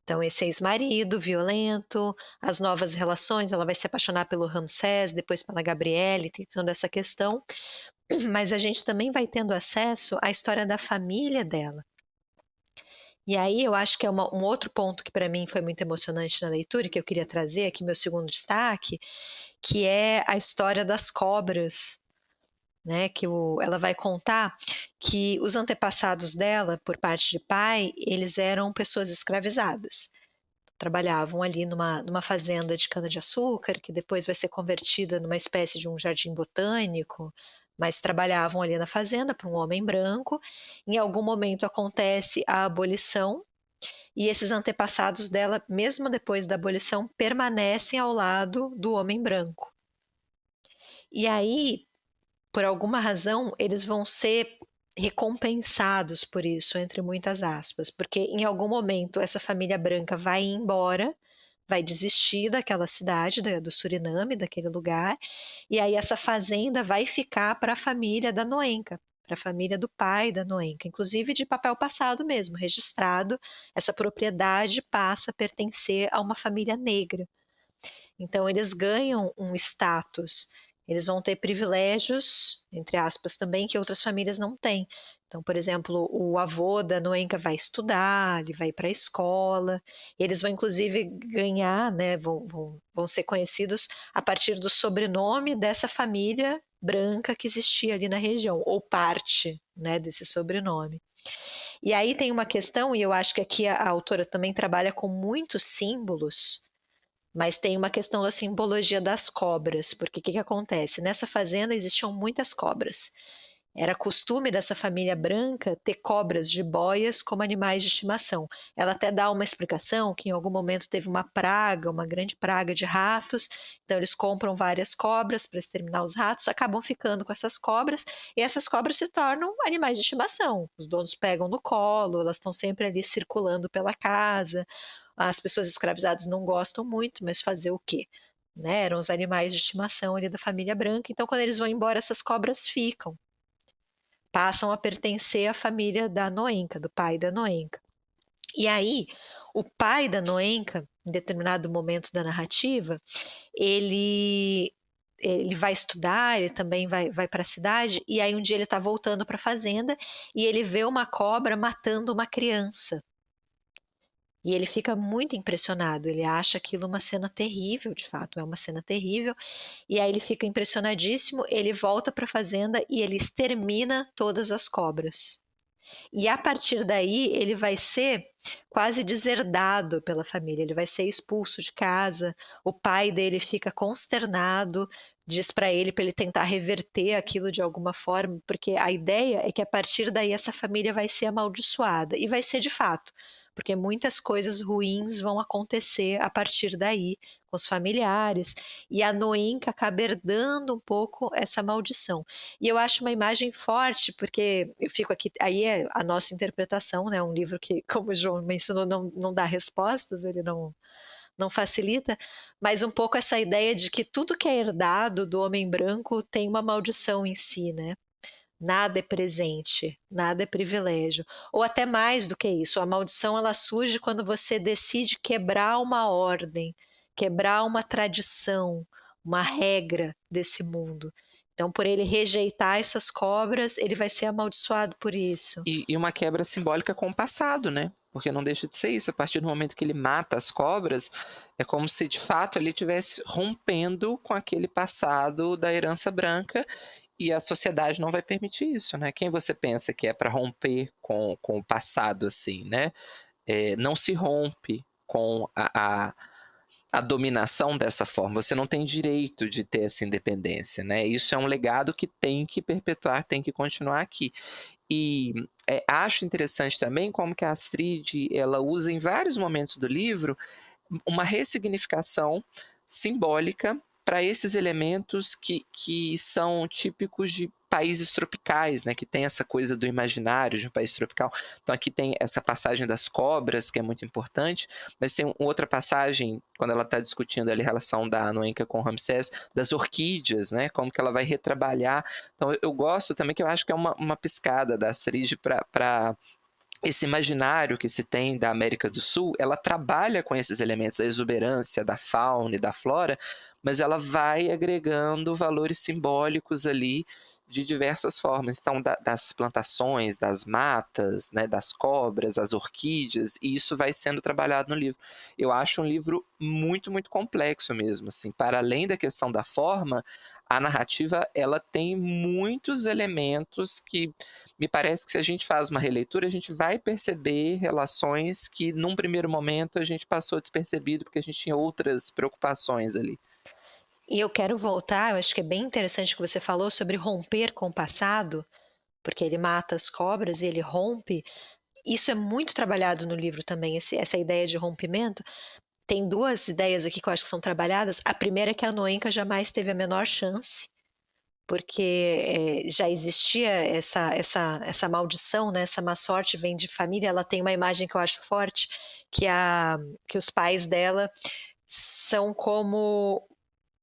então esse ex-marido violento, as novas relações, ela vai se apaixonar pelo Ramsés, depois pela Gabriele, tem toda essa questão, mas a gente também vai tendo acesso à história da família dela. E aí eu acho que é um outro ponto que para mim foi muito emocionante na leitura, que eu queria trazer aqui, meu segundo destaque, que é a história das cobras, né? Que ela vai contar que os antepassados dela, por parte de pai, eles eram pessoas escravizadas. Trabalhavam ali numa fazenda de cana-de-açúcar, que depois vai ser convertida numa espécie de um jardim botânico, mas trabalhavam ali na fazenda para um homem branco. Em algum momento acontece a abolição, e esses antepassados dela, mesmo depois da abolição, permanecem ao lado do homem branco. E aí, por alguma razão, eles vão ser recompensados por isso, entre muitas aspas, porque em algum momento essa família branca vai embora, vai desistir daquela cidade, do Suriname, daquele lugar, e aí essa fazenda vai ficar para a família da Noenca, para a família do pai da Noenca, inclusive de papel passado mesmo, registrado, essa propriedade passa a pertencer a uma família negra. Então eles ganham um status, eles vão ter privilégios, entre aspas, também, que outras famílias não têm. Então, por exemplo, o avô da Noenca vai estudar, ele vai para a escola, eles vão inclusive ganhar, né, vão ser conhecidos a partir do sobrenome dessa família branca que existia ali na região, ou parte, né, desse sobrenome. E aí tem uma questão, e eu acho que aqui a autora também trabalha com muitos símbolos, mas tem uma questão da simbologia das cobras, porque o que acontece? Nessa fazenda existiam muitas cobras. Era costume dessa família branca ter cobras de boias como animais de estimação. Ela até dá uma explicação que em algum momento teve uma praga, uma grande praga de ratos, então eles compram várias cobras para exterminar os ratos, acabam ficando com essas cobras, e essas cobras se tornam animais de estimação. Os donos pegam no colo, elas estão sempre ali circulando pela casa. As pessoas escravizadas não gostam muito, mas fazer o quê? Né? Eram os animais de estimação ali da família branca, então quando eles vão embora, essas cobras ficam. Passam a pertencer à família da Noenca, do pai da Noenca. E aí, o pai da Noenca, em determinado momento da narrativa, ele vai estudar, ele também vai para a cidade, e aí um dia ele está voltando para a fazenda e ele vê uma cobra matando uma criança. E ele fica muito impressionado, ele acha aquilo uma cena terrível, de fato, é uma cena terrível. E aí ele fica impressionadíssimo, ele volta para a fazenda e ele extermina todas as cobras. E a partir daí ele vai ser quase deserdado pela família, ele vai ser expulso de casa, o pai dele fica consternado, diz para ele tentar reverter aquilo de alguma forma, porque a ideia é que a partir daí essa família vai ser amaldiçoada, e vai ser de fato, porque muitas coisas ruins vão acontecer a partir daí, com os familiares, e a Noenka acaba herdando um pouco essa maldição. E eu acho uma imagem forte, porque eu fico aqui, aí é a nossa interpretação, né? Um livro que, como o João mencionou, não dá respostas, ele não facilita, mas um pouco essa ideia de que tudo que é herdado do homem branco tem uma maldição em si, né? Nada é presente, nada é privilégio. Ou até mais do que isso, a maldição ela surge quando você decide quebrar uma ordem, quebrar uma tradição, uma regra desse mundo. Então, por ele rejeitar essas cobras, ele vai ser amaldiçoado por isso. E uma quebra simbólica com o passado, né? Porque não deixa de ser isso. A partir do momento que ele mata as cobras, é como se de fato ele estivesse rompendo com aquele passado da herança branca, e a sociedade não vai permitir isso, né? Quem você pensa que é para romper com o passado assim, né? Não se rompe com a dominação dessa forma. Você não tem direito de ter essa independência, né? Isso é um legado que tem que perpetuar, tem que continuar aqui. E acho interessante também como que a Astrid ela usa em vários momentos do livro uma ressignificação simbólica para esses elementos que são típicos de países tropicais, né, que tem essa coisa do imaginário de um país tropical. Então aqui tem essa passagem das cobras, que é muito importante, mas tem outra passagem, quando ela está discutindo ali a relação da Noenka com Ramsés, das orquídeas, né, como que ela vai retrabalhar. Então eu gosto também, que eu acho que é uma piscada da Astrid para esse imaginário que se tem da América do Sul. Ela trabalha com esses elementos da exuberância, da fauna e da flora, mas ela vai agregando valores simbólicos ali de diversas formas. Então, das plantações, das matas, né, das cobras, as orquídeas, e isso vai sendo trabalhado no livro. Eu acho um livro muito, muito complexo mesmo. Assim, para além da questão da forma, a narrativa ela tem muitos elementos que me parece que, se a gente faz uma releitura, a gente vai perceber relações que num primeiro momento a gente passou despercebido porque a gente tinha outras preocupações ali. E eu quero voltar, eu acho que é bem interessante o que você falou sobre romper com o passado, porque ele mata as cobras e ele rompe. Isso é muito trabalhado no livro também, essa ideia de rompimento. Tem duas ideias aqui que eu acho que são trabalhadas. A primeira é que a Noenka jamais teve a menor chance, porque já existia essa maldição, né? Essa má sorte vem de família. Ela tem uma imagem que eu acho forte, que os pais dela são como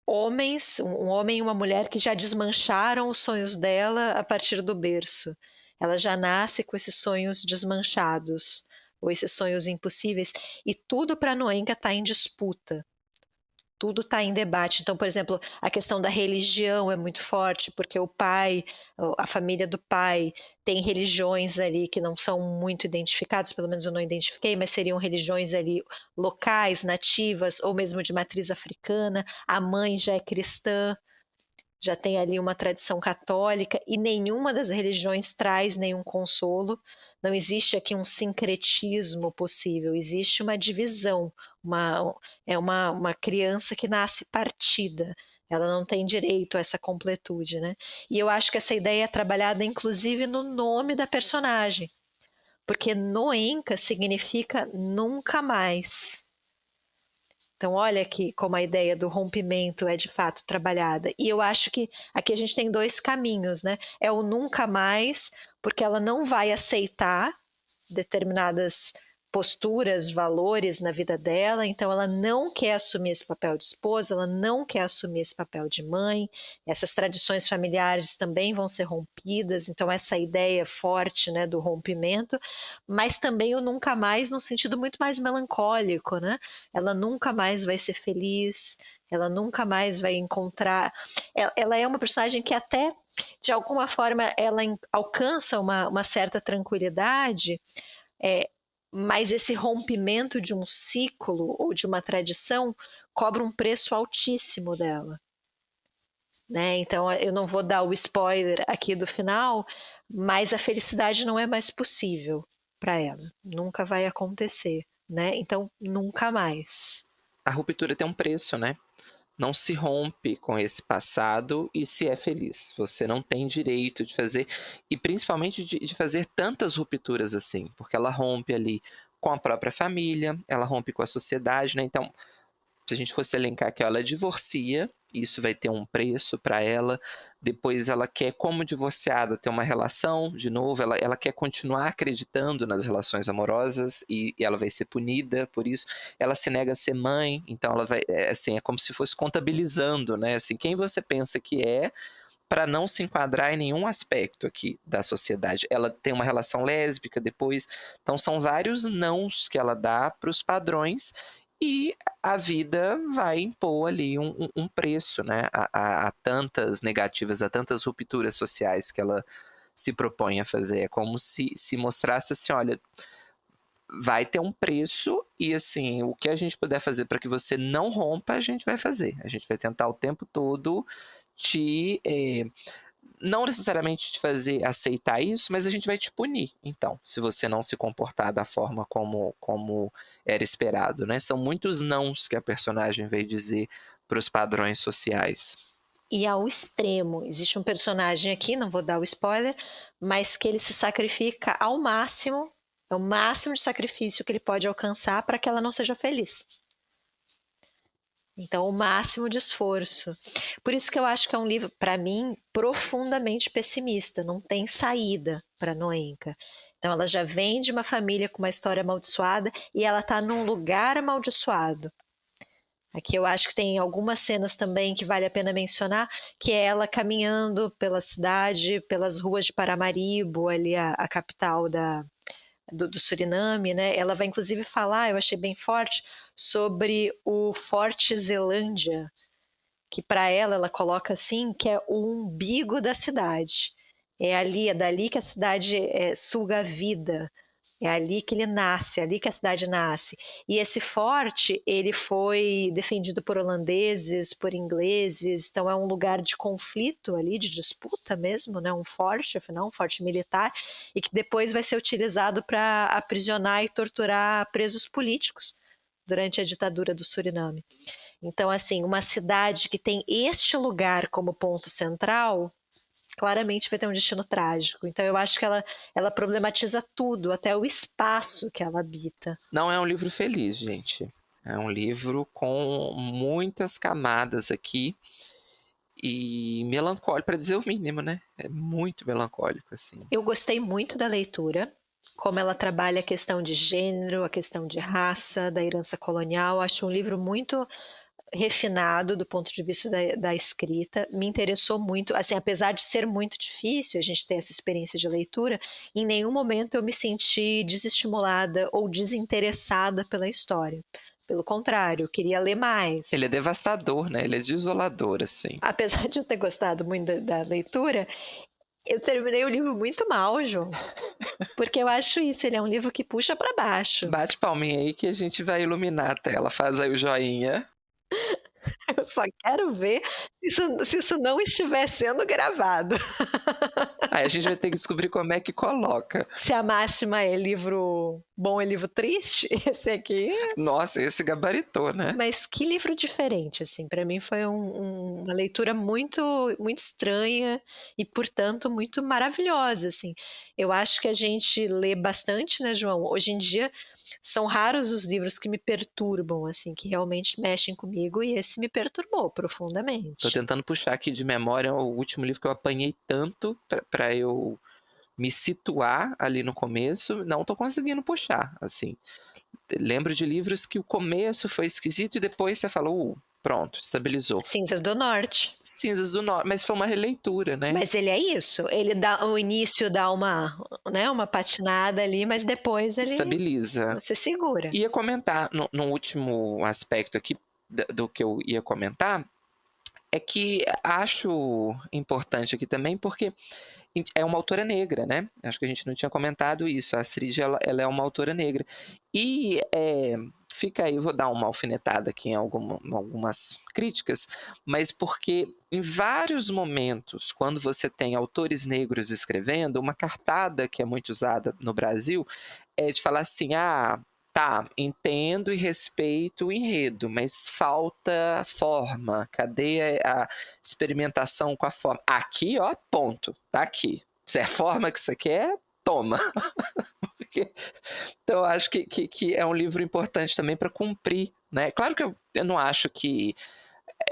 homens, um homem e uma mulher que já desmancharam os sonhos dela a partir do berço. Ela já nasce com esses sonhos desmanchados, ou esses sonhos impossíveis, e tudo para Noenka está em disputa. Tudo está em debate. Então, por exemplo, a questão da religião é muito forte, porque o pai, a família do pai, tem religiões ali que não são muito identificadas, pelo menos eu não identifiquei, mas seriam religiões ali locais, nativas, ou mesmo de matriz africana. A mãe já é cristã, já tem ali uma tradição católica, e nenhuma das religiões traz nenhum consolo. Não existe aqui um sincretismo possível, existe uma divisão, uma criança que nasce partida, ela não tem direito a essa completude, né? E eu acho que essa ideia é trabalhada inclusive no nome da personagem, porque Noenka significa nunca mais. Então, olha aqui como a ideia do rompimento é de fato trabalhada. E eu acho que aqui a gente tem dois caminhos, né? É o nunca mais, porque ela não vai aceitar determinadas posturas, valores na vida dela, então ela não quer assumir esse papel de esposa, ela não quer assumir esse papel de mãe. Essas tradições familiares também vão ser rompidas, então essa ideia forte, né, do rompimento, mas também o nunca mais num sentido muito mais melancólico, né? Ela nunca mais vai ser feliz, ela nunca mais vai encontrar. Ela é uma personagem que até, de alguma forma, ela alcança uma certa tranquilidade, mas esse rompimento de um ciclo ou de uma tradição cobra um preço altíssimo dela, né? Então eu não vou dar o spoiler aqui do final, mas a felicidade não é mais possível para ela, nunca vai acontecer, né? Então nunca mais. A ruptura tem um preço, né? não se rompe com esse passado e se é feliz. Você não tem direito de fazer, e principalmente de fazer tantas rupturas assim, porque ela rompe ali com a própria família, ela rompe com a sociedade, né? Então, se a gente fosse elencar aqui, ela divorcia, isso vai ter um preço para ela. Depois ela quer, como divorciada, ter uma relação de novo, ela quer continuar acreditando nas relações amorosas e ela vai ser punida por isso. Ela se nega a ser mãe, então ela vai, assim, é como se fosse contabilizando, né? Assim, quem você pensa que é, para não se enquadrar em nenhum aspecto aqui da sociedade. Ela tem uma relação lésbica depois, então são vários nãos que ela dá para os padrões e a vida vai impor ali um preço, né, a tantas negativas, a tantas rupturas sociais que ela se propõe a fazer. É como se mostrasse assim, olha, vai ter um preço e assim, o que a gente puder fazer para que você não rompa, a gente vai fazer. A gente vai tentar o tempo todo te não necessariamente te fazer aceitar isso, mas a gente vai te punir, então, se você não se comportar da forma como era esperado, né? São muitos nãos que a personagem veio dizer para os padrões sociais. E ao extremo, existe um personagem aqui, não vou dar o spoiler, mas que ele se sacrifica ao máximo, é o máximo de sacrifício que ele pode alcançar para que ela não seja feliz. Então, o máximo de esforço. Por isso que eu acho que é um livro, para mim, profundamente pessimista. Não tem saída para Noenka. Então, ela já vem de uma família com uma história amaldiçoada e ela está num lugar amaldiçoado. Aqui eu acho que tem algumas cenas também que vale a pena mencionar, que é ela caminhando pela cidade, pelas ruas de Paramaribo, ali a capital do Suriname, né? Ela vai inclusive falar, eu achei bem forte, sobre o Forte Zelândia, que para ela coloca assim, que é o umbigo da cidade. É ali, é dali que a cidade suga a vida. É ali que ele nasce, é ali que a cidade nasce. E esse forte, ele foi defendido por holandeses, por ingleses, então é um lugar de conflito ali, de disputa mesmo, né? Um forte, afinal, um forte militar, e que depois vai ser utilizado para aprisionar e torturar presos políticos durante a ditadura do Suriname. Então, assim, uma cidade que tem este lugar como ponto central, claramente vai ter um destino trágico. Então eu acho que ela problematiza tudo, até o espaço que ela habita. Não é um livro feliz, gente. É um livro com muitas camadas aqui e melancólico, para dizer o mínimo, né? É muito melancólico, assim. Eu gostei muito da leitura, como ela trabalha a questão de gênero, a questão de raça, da herança colonial. Acho um livro muito refinado do ponto de vista da escrita, me interessou muito, assim, apesar de ser muito difícil a gente ter essa experiência de leitura, em nenhum momento eu me senti desestimulada ou desinteressada pela história. Pelo contrário, eu queria ler mais. Ele é devastador, né? Ele é desolador, assim. Apesar de eu ter gostado muito da leitura, eu terminei o livro muito mal, João. Porque eu acho isso, ele é um livro que puxa para baixo. Bate palminha aí que a gente vai iluminar a tela. Faz aí o joinha. Eu só quero ver se isso não estiver sendo gravado. Aí a gente vai ter que descobrir como é que coloca. Se a máxima é livro bom é livro triste, esse aqui... Nossa, esse gabaritou, né? Mas que livro diferente, assim. Para mim foi uma leitura muito, muito estranha e, portanto, muito maravilhosa, assim. Eu acho que a gente lê bastante, né, João? Hoje em dia são raros os livros que me perturbam, assim, que realmente mexem comigo, e esse me perturbou profundamente. Tô tentando puxar aqui de memória o último livro que eu apanhei tanto para eu me situar ali no começo. Não tô conseguindo puxar, assim. Lembro de livros que o começo foi esquisito e depois você falou, pronto, estabilizou. Cinzas do Norte. Cinzas do Norte, mas foi uma releitura, né? Mas ele é isso, ele dá o início dá uma patinada ali, mas depois ele estabiliza. se segura. Ia comentar no último aspecto aqui do que eu ia comentar, é que acho importante aqui também porque é uma autora negra, né? Acho que a gente não tinha comentado isso. A Astrid, ela é uma autora negra. E fica aí, vou dar uma alfinetada aqui em algumas críticas, mas porque em vários momentos, quando você tem autores negros escrevendo, uma cartada que é muito usada no Brasil é de falar assim, Tá, entendo e respeito o enredo, mas falta forma. Cadê a experimentação com a forma? Aqui, ó, ponto. Tá aqui. Se é a forma que você quer, toma. Então, eu acho que é um livro importante também para cumprir, né? Claro que eu não acho que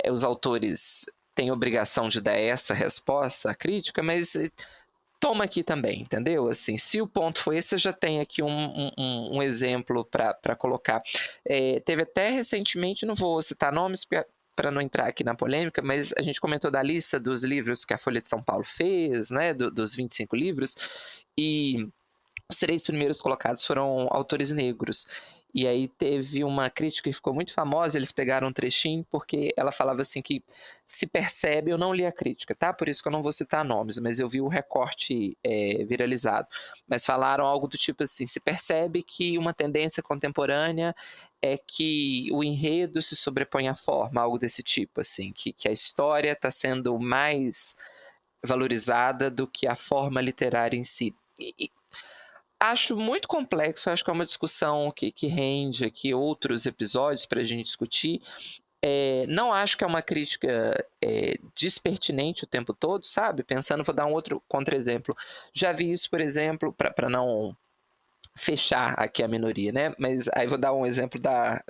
os autores têm obrigação de dar essa resposta à crítica, mas toma aqui também, entendeu? Assim, se o ponto foi esse, você já tem aqui um exemplo para colocar. Teve até recentemente, não vou citar nomes para não entrar aqui na polêmica, mas a gente comentou da lista dos livros que a Folha de São Paulo fez, né, dos 25 livros, e os 3 primeiros colocados foram autores negros. E aí teve uma crítica que ficou muito famosa, eles pegaram um trechinho, porque ela falava assim que se percebe, eu não li a crítica, tá? Por isso que eu não vou citar nomes, mas eu vi o recorte viralizado. Mas falaram algo do tipo assim, se percebe que uma tendência contemporânea é que o enredo se sobrepõe à forma, algo desse tipo, assim, que a história está sendo mais valorizada do que a forma literária em si. Acho muito complexo, acho que é uma discussão que rende aqui outros episódios para a gente discutir. Não acho que é uma crítica despertinente o tempo todo, sabe? Pensando, vou dar um outro contra-exemplo. Já vi isso, por exemplo, para não fechar aqui a minoria, né? Mas aí vou dar um exemplo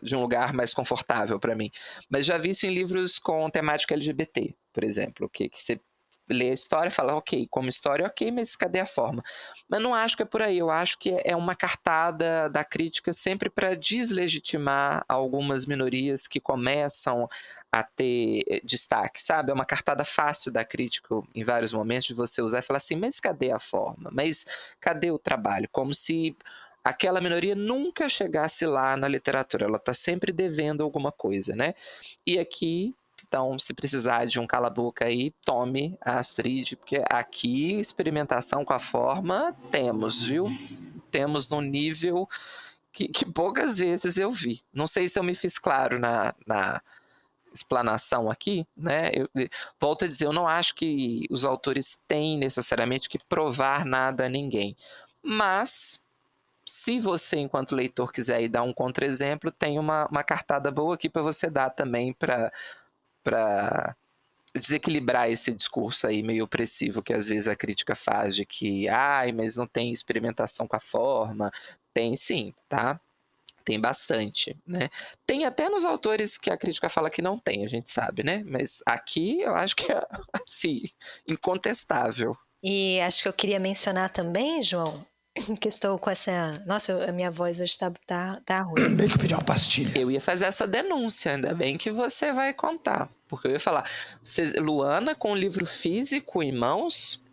de um lugar mais confortável para mim. Mas já vi isso em livros com temática LGBT, por exemplo, que você lê a história e fala, ok, como história, ok, mas cadê a forma? Mas não acho que é por aí, eu acho que é uma cartada da crítica sempre para deslegitimar algumas minorias que começam a ter destaque, sabe? É uma cartada fácil da crítica em vários momentos de você usar e falar assim, mas cadê a forma? Mas cadê o trabalho? Como se aquela minoria nunca chegasse lá na literatura, ela está sempre devendo alguma coisa, né? E aqui, então, se precisar de um cala-boca aí, tome a Astrid, porque aqui, experimentação com a forma, temos, viu? Temos num nível que poucas vezes eu vi. Não sei se eu me fiz claro na explanação aqui, né? Eu volto a dizer, eu não acho que os autores têm necessariamente que provar nada a ninguém. Mas, se você, enquanto leitor, quiser ir dar um contra-exemplo, tem uma cartada boa aqui para você dar também para desequilibrar esse discurso aí meio opressivo que às vezes a crítica faz de que, mas não tem experimentação com a forma. Tem sim, tá? Tem bastante, né? Tem até nos autores que a crítica fala que não tem, a gente sabe, né? Mas aqui eu acho que é, assim, incontestável. E acho que eu queria mencionar também, João, que estou com essa... Nossa, a minha voz hoje tá ruim. Bem que eu pedi uma pastilha. Eu ia fazer essa denúncia, ainda bem que você vai contar. Porque eu ia falar, Luana com o livro físico em mãos,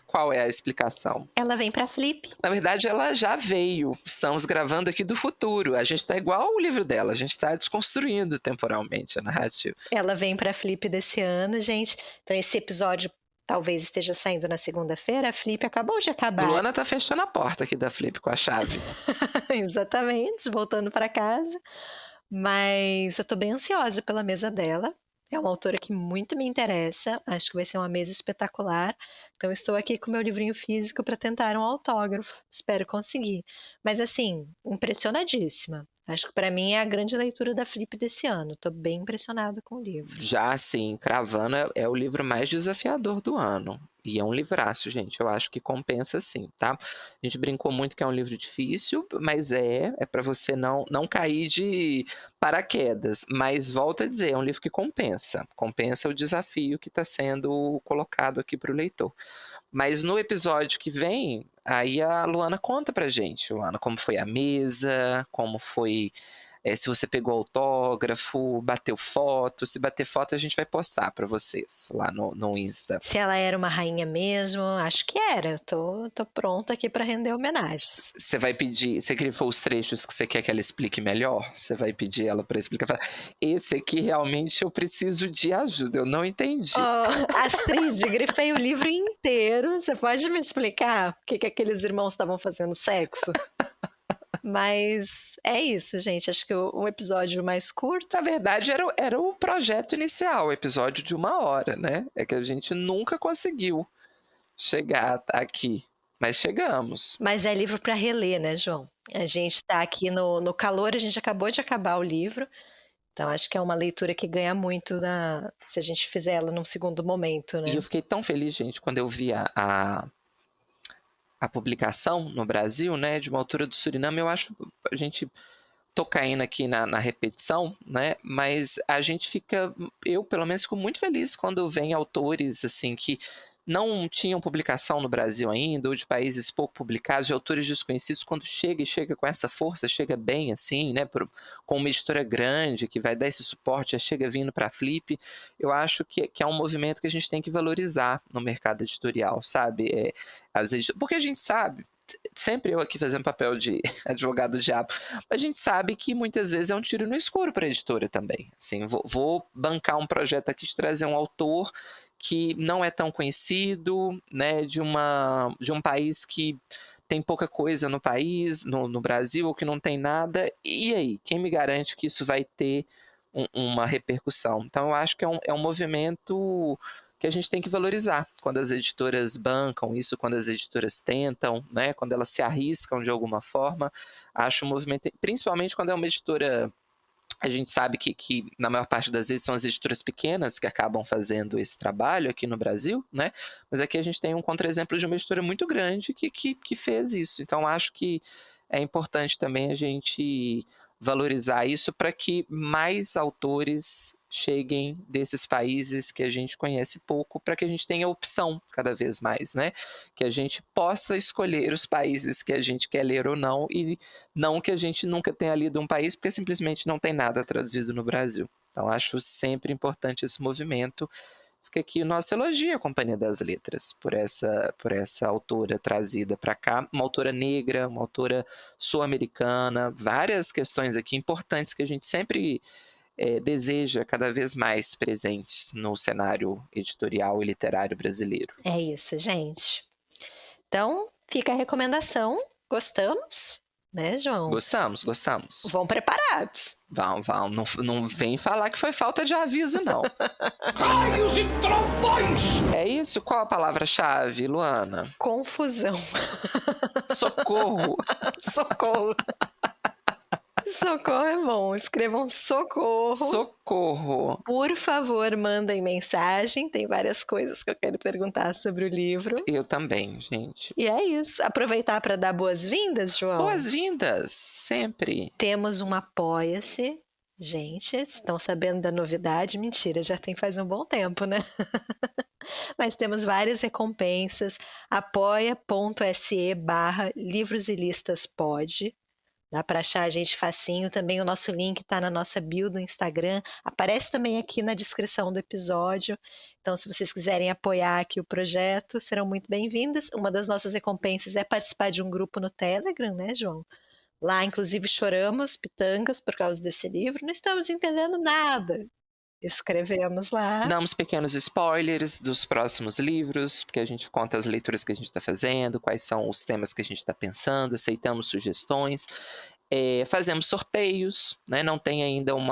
qual é a explicação? Ela vem pra Flip. Na verdade, ela já veio. Estamos gravando aqui do futuro. A gente tá igual o livro dela, a gente tá desconstruindo temporalmente a narrativa. Ela vem pra Flip desse ano, gente. Então esse episódio talvez esteja saindo na segunda-feira. A Flip acabou de acabar. Luana tá fechando a porta aqui da Flip com a chave. Exatamente, voltando para casa. Mas eu tô bem ansiosa pela mesa dela. É uma autora que muito me interessa. Acho que vai ser uma mesa espetacular. Então estou aqui com meu livrinho físico para tentar um autógrafo. Espero conseguir. Mas assim, impressionadíssima. Acho que para mim é a grande leitura da Flip desse ano. Tô bem impressionada com o livro. Já assim, cravando, é o livro mais desafiador do ano. E é um livraço, gente. Eu acho que compensa sim, tá? A gente brincou muito que é um livro difícil, mas é para você não cair de paraquedas. Mas volto a dizer, é um livro que compensa. Compensa o desafio que está sendo colocado aqui para o leitor. Mas no episódio que vem, aí a Luana conta pra gente, Luana, como foi a mesa, como foi, se você pegou autógrafo, bateu foto. Se bater foto, a gente vai postar pra vocês lá no Insta. Se ela era uma rainha mesmo, acho que era. Tô pronta aqui pra render homenagens. Você vai pedir, você grifou os trechos que você quer que ela explique melhor? Você vai pedir ela pra explicar? Esse aqui realmente eu preciso de ajuda, eu não entendi. Astrid, grifei o livro inteiro. Você pode me explicar por que aqueles irmãos estavam fazendo sexo? Mas é isso, gente. Acho que um episódio mais curto. Na verdade, era o projeto inicial, o episódio de 1 hora, né? É que a gente nunca conseguiu chegar aqui. Mas chegamos. Mas é livro para reler, né, João? A gente está aqui no calor, a gente acabou de acabar o livro. Então, acho que é uma leitura que ganha muito se a gente fizer ela num segundo momento, né? E eu fiquei tão feliz, gente, quando eu vi a publicação no Brasil, né, de uma autora do Suriname. Eu acho, a gente tô caindo aqui na repetição, né, mas a gente fica, eu pelo menos fico muito feliz quando vem autores, assim, que não tinham publicação no Brasil ainda, ou de países pouco publicados, de autores desconhecidos, quando chega com essa força, chega bem, assim, né, com uma editora grande, que vai dar esse suporte, já chega vindo para a Flip. Eu acho que é um movimento que a gente tem que valorizar no mercado editorial, sabe? Porque a gente sabe, sempre eu aqui fazendo papel de advogado do diabo, a gente sabe que muitas vezes é um tiro no escuro para a editora também. Assim, vou bancar um projeto aqui de trazer um autor que não é tão conhecido, né, de um país que tem pouca coisa no país, no Brasil, ou que não tem nada. E aí, quem me garante que isso vai ter uma repercussão? Então, eu acho que é um movimento que a gente tem que valorizar quando as editoras bancam isso, quando as editoras tentam, né, quando elas se arriscam de alguma forma. Acho um movimento, principalmente quando é uma editora. A gente sabe que na maior parte das vezes são as editoras pequenas que acabam fazendo esse trabalho aqui no Brasil, né? Mas aqui a gente tem um contra-exemplo de uma editora muito grande que fez isso. Então, acho que é importante também a gente valorizar isso para que mais autores cheguem desses países que a gente conhece pouco, para que a gente tenha opção cada vez mais, né? Que a gente possa escolher os países que a gente quer ler ou não, e não que a gente nunca tenha lido um país, porque simplesmente não tem nada traduzido no Brasil. Então, acho sempre importante esse movimento. Fica aqui o nosso elogio à Companhia das Letras por essa autora trazida para cá, uma autora negra, uma autora sul-americana, várias questões aqui importantes que a gente sempre deseja cada vez mais presentes no cenário editorial e literário brasileiro. É isso, gente. Então, fica a recomendação. Gostamos, né, João? Gostamos. Vão preparados. Vão. Não vem falar que foi falta de aviso, não. Raios e trovões! É isso? Qual a palavra-chave, Luana? Confusão. Socorro. Socorro. Socorro é bom. Escrevam socorro. Socorro. Por favor, mandem mensagem. Tem várias coisas que eu quero perguntar sobre o livro. Eu também, gente. E é isso. Aproveitar para dar boas-vindas, João. Boas-vindas, sempre. Temos um Apoia-se. Gente, estão sabendo da novidade? Mentira, já tem faz um bom tempo, né? Mas temos várias recompensas. apoia.se/livros e listas pode. Dá para achar a gente facinho. Também o nosso link está na nossa bio do Instagram. Aparece também aqui na descrição do episódio. Então, se vocês quiserem apoiar aqui o projeto, serão muito bem-vindas. Uma das nossas recompensas é participar de um grupo no Telegram, né, João? Lá, inclusive, choramos pitangas por causa desse livro. Não estamos entendendo nada. Escrevemos lá. Damos pequenos spoilers dos próximos livros, porque a gente conta as leituras que a gente está fazendo, quais são os temas que a gente está pensando, aceitamos sugestões, fazemos sorteios, né? Não tem ainda um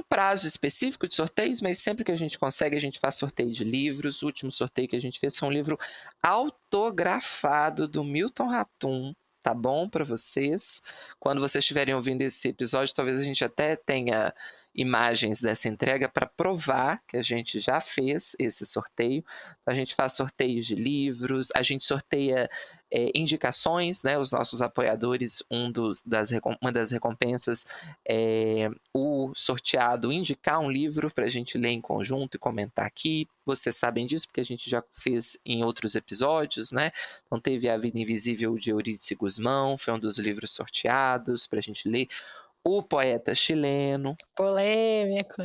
prazo específico de sorteios, mas sempre que a gente consegue, a gente faz sorteio de livros. O último sorteio que a gente fez foi um livro autografado do Milton Ratum. Tá bom para vocês? Quando vocês estiverem ouvindo esse episódio, talvez a gente até tenha imagens dessa entrega para provar que a gente já fez esse sorteio. A gente faz sorteios de livros, a gente sorteia indicações, né? Os nossos apoiadores, uma das recompensas é o sorteado indicar um livro para a gente ler em conjunto e comentar aqui. Vocês sabem disso porque a gente já fez em outros episódios, né? Então teve A Vida Invisível de Eurídice Guzmão, foi um dos livros sorteados para a gente ler. O Poeta Chileno. Polêmico.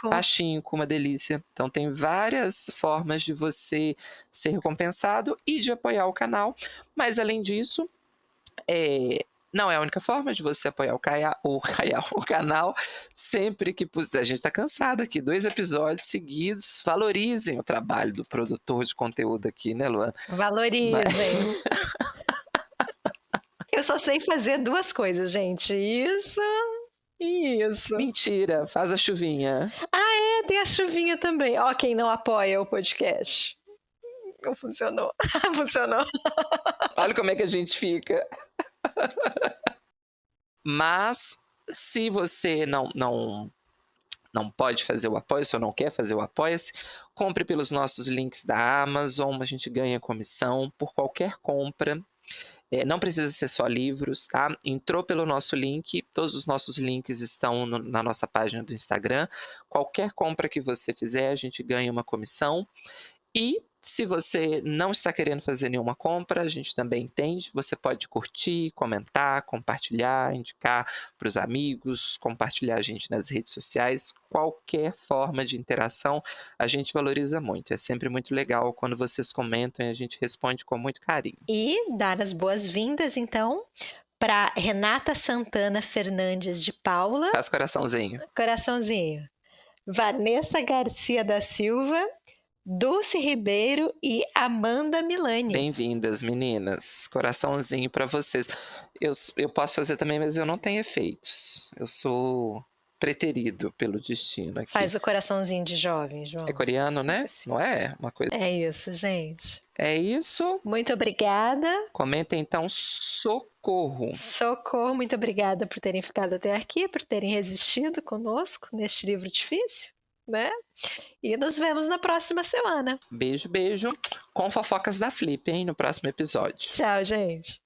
Pachinko, uma delícia. Então tem várias formas de você ser recompensado e de apoiar o canal. Mas além disso, não é a única forma de você apoiar o canal. Sempre que a gente está cansado aqui, 2 episódios seguidos. Valorizem o trabalho do produtor de conteúdo aqui, né, Luana? Valorizem. Eu só sei fazer 2 coisas, gente. Isso. Mentira, faz a chuvinha. Tem a chuvinha também. Ó, quem não apoia o podcast. Não funcionou. Funcionou. Olha como é que a gente fica. Mas, se você não pode fazer o Apoia-se ou não quer fazer o Apoia-se, compre pelos nossos links da Amazon, a gente ganha comissão por qualquer compra. Não precisa ser só livros, tá? Entrou pelo nosso link, todos os nossos links estão na nossa página do Instagram. Qualquer compra que você fizer, a gente ganha uma comissão. E se você não está querendo fazer nenhuma compra, a gente também entende. Você pode curtir, comentar, compartilhar, indicar para os amigos, compartilhar a gente nas redes sociais. Qualquer forma de interação a gente valoriza muito. É sempre muito legal quando vocês comentam e a gente responde com muito carinho. E dar as boas-vindas, então, para Renata Santana Fernandes de Paula. Faz coraçãozinho. Coraçãozinho. Vanessa Garcia da Silva, Dulce Ribeiro e Amanda Milani. Bem-vindas, meninas. Coraçãozinho para vocês. Eu posso fazer também, mas eu não tenho efeitos. Eu sou preterido pelo destino aqui. Faz o coraçãozinho de jovem, João. É coreano, né? Não é uma coisa. É isso, gente. É isso. Muito obrigada. Comenta então socorro. Socorro, muito obrigada por terem ficado até aqui, por terem resistido conosco neste livro difícil, né? E nos vemos na próxima semana. Beijo, beijo. Com fofocas da Flip, hein? No próximo episódio. Tchau, gente.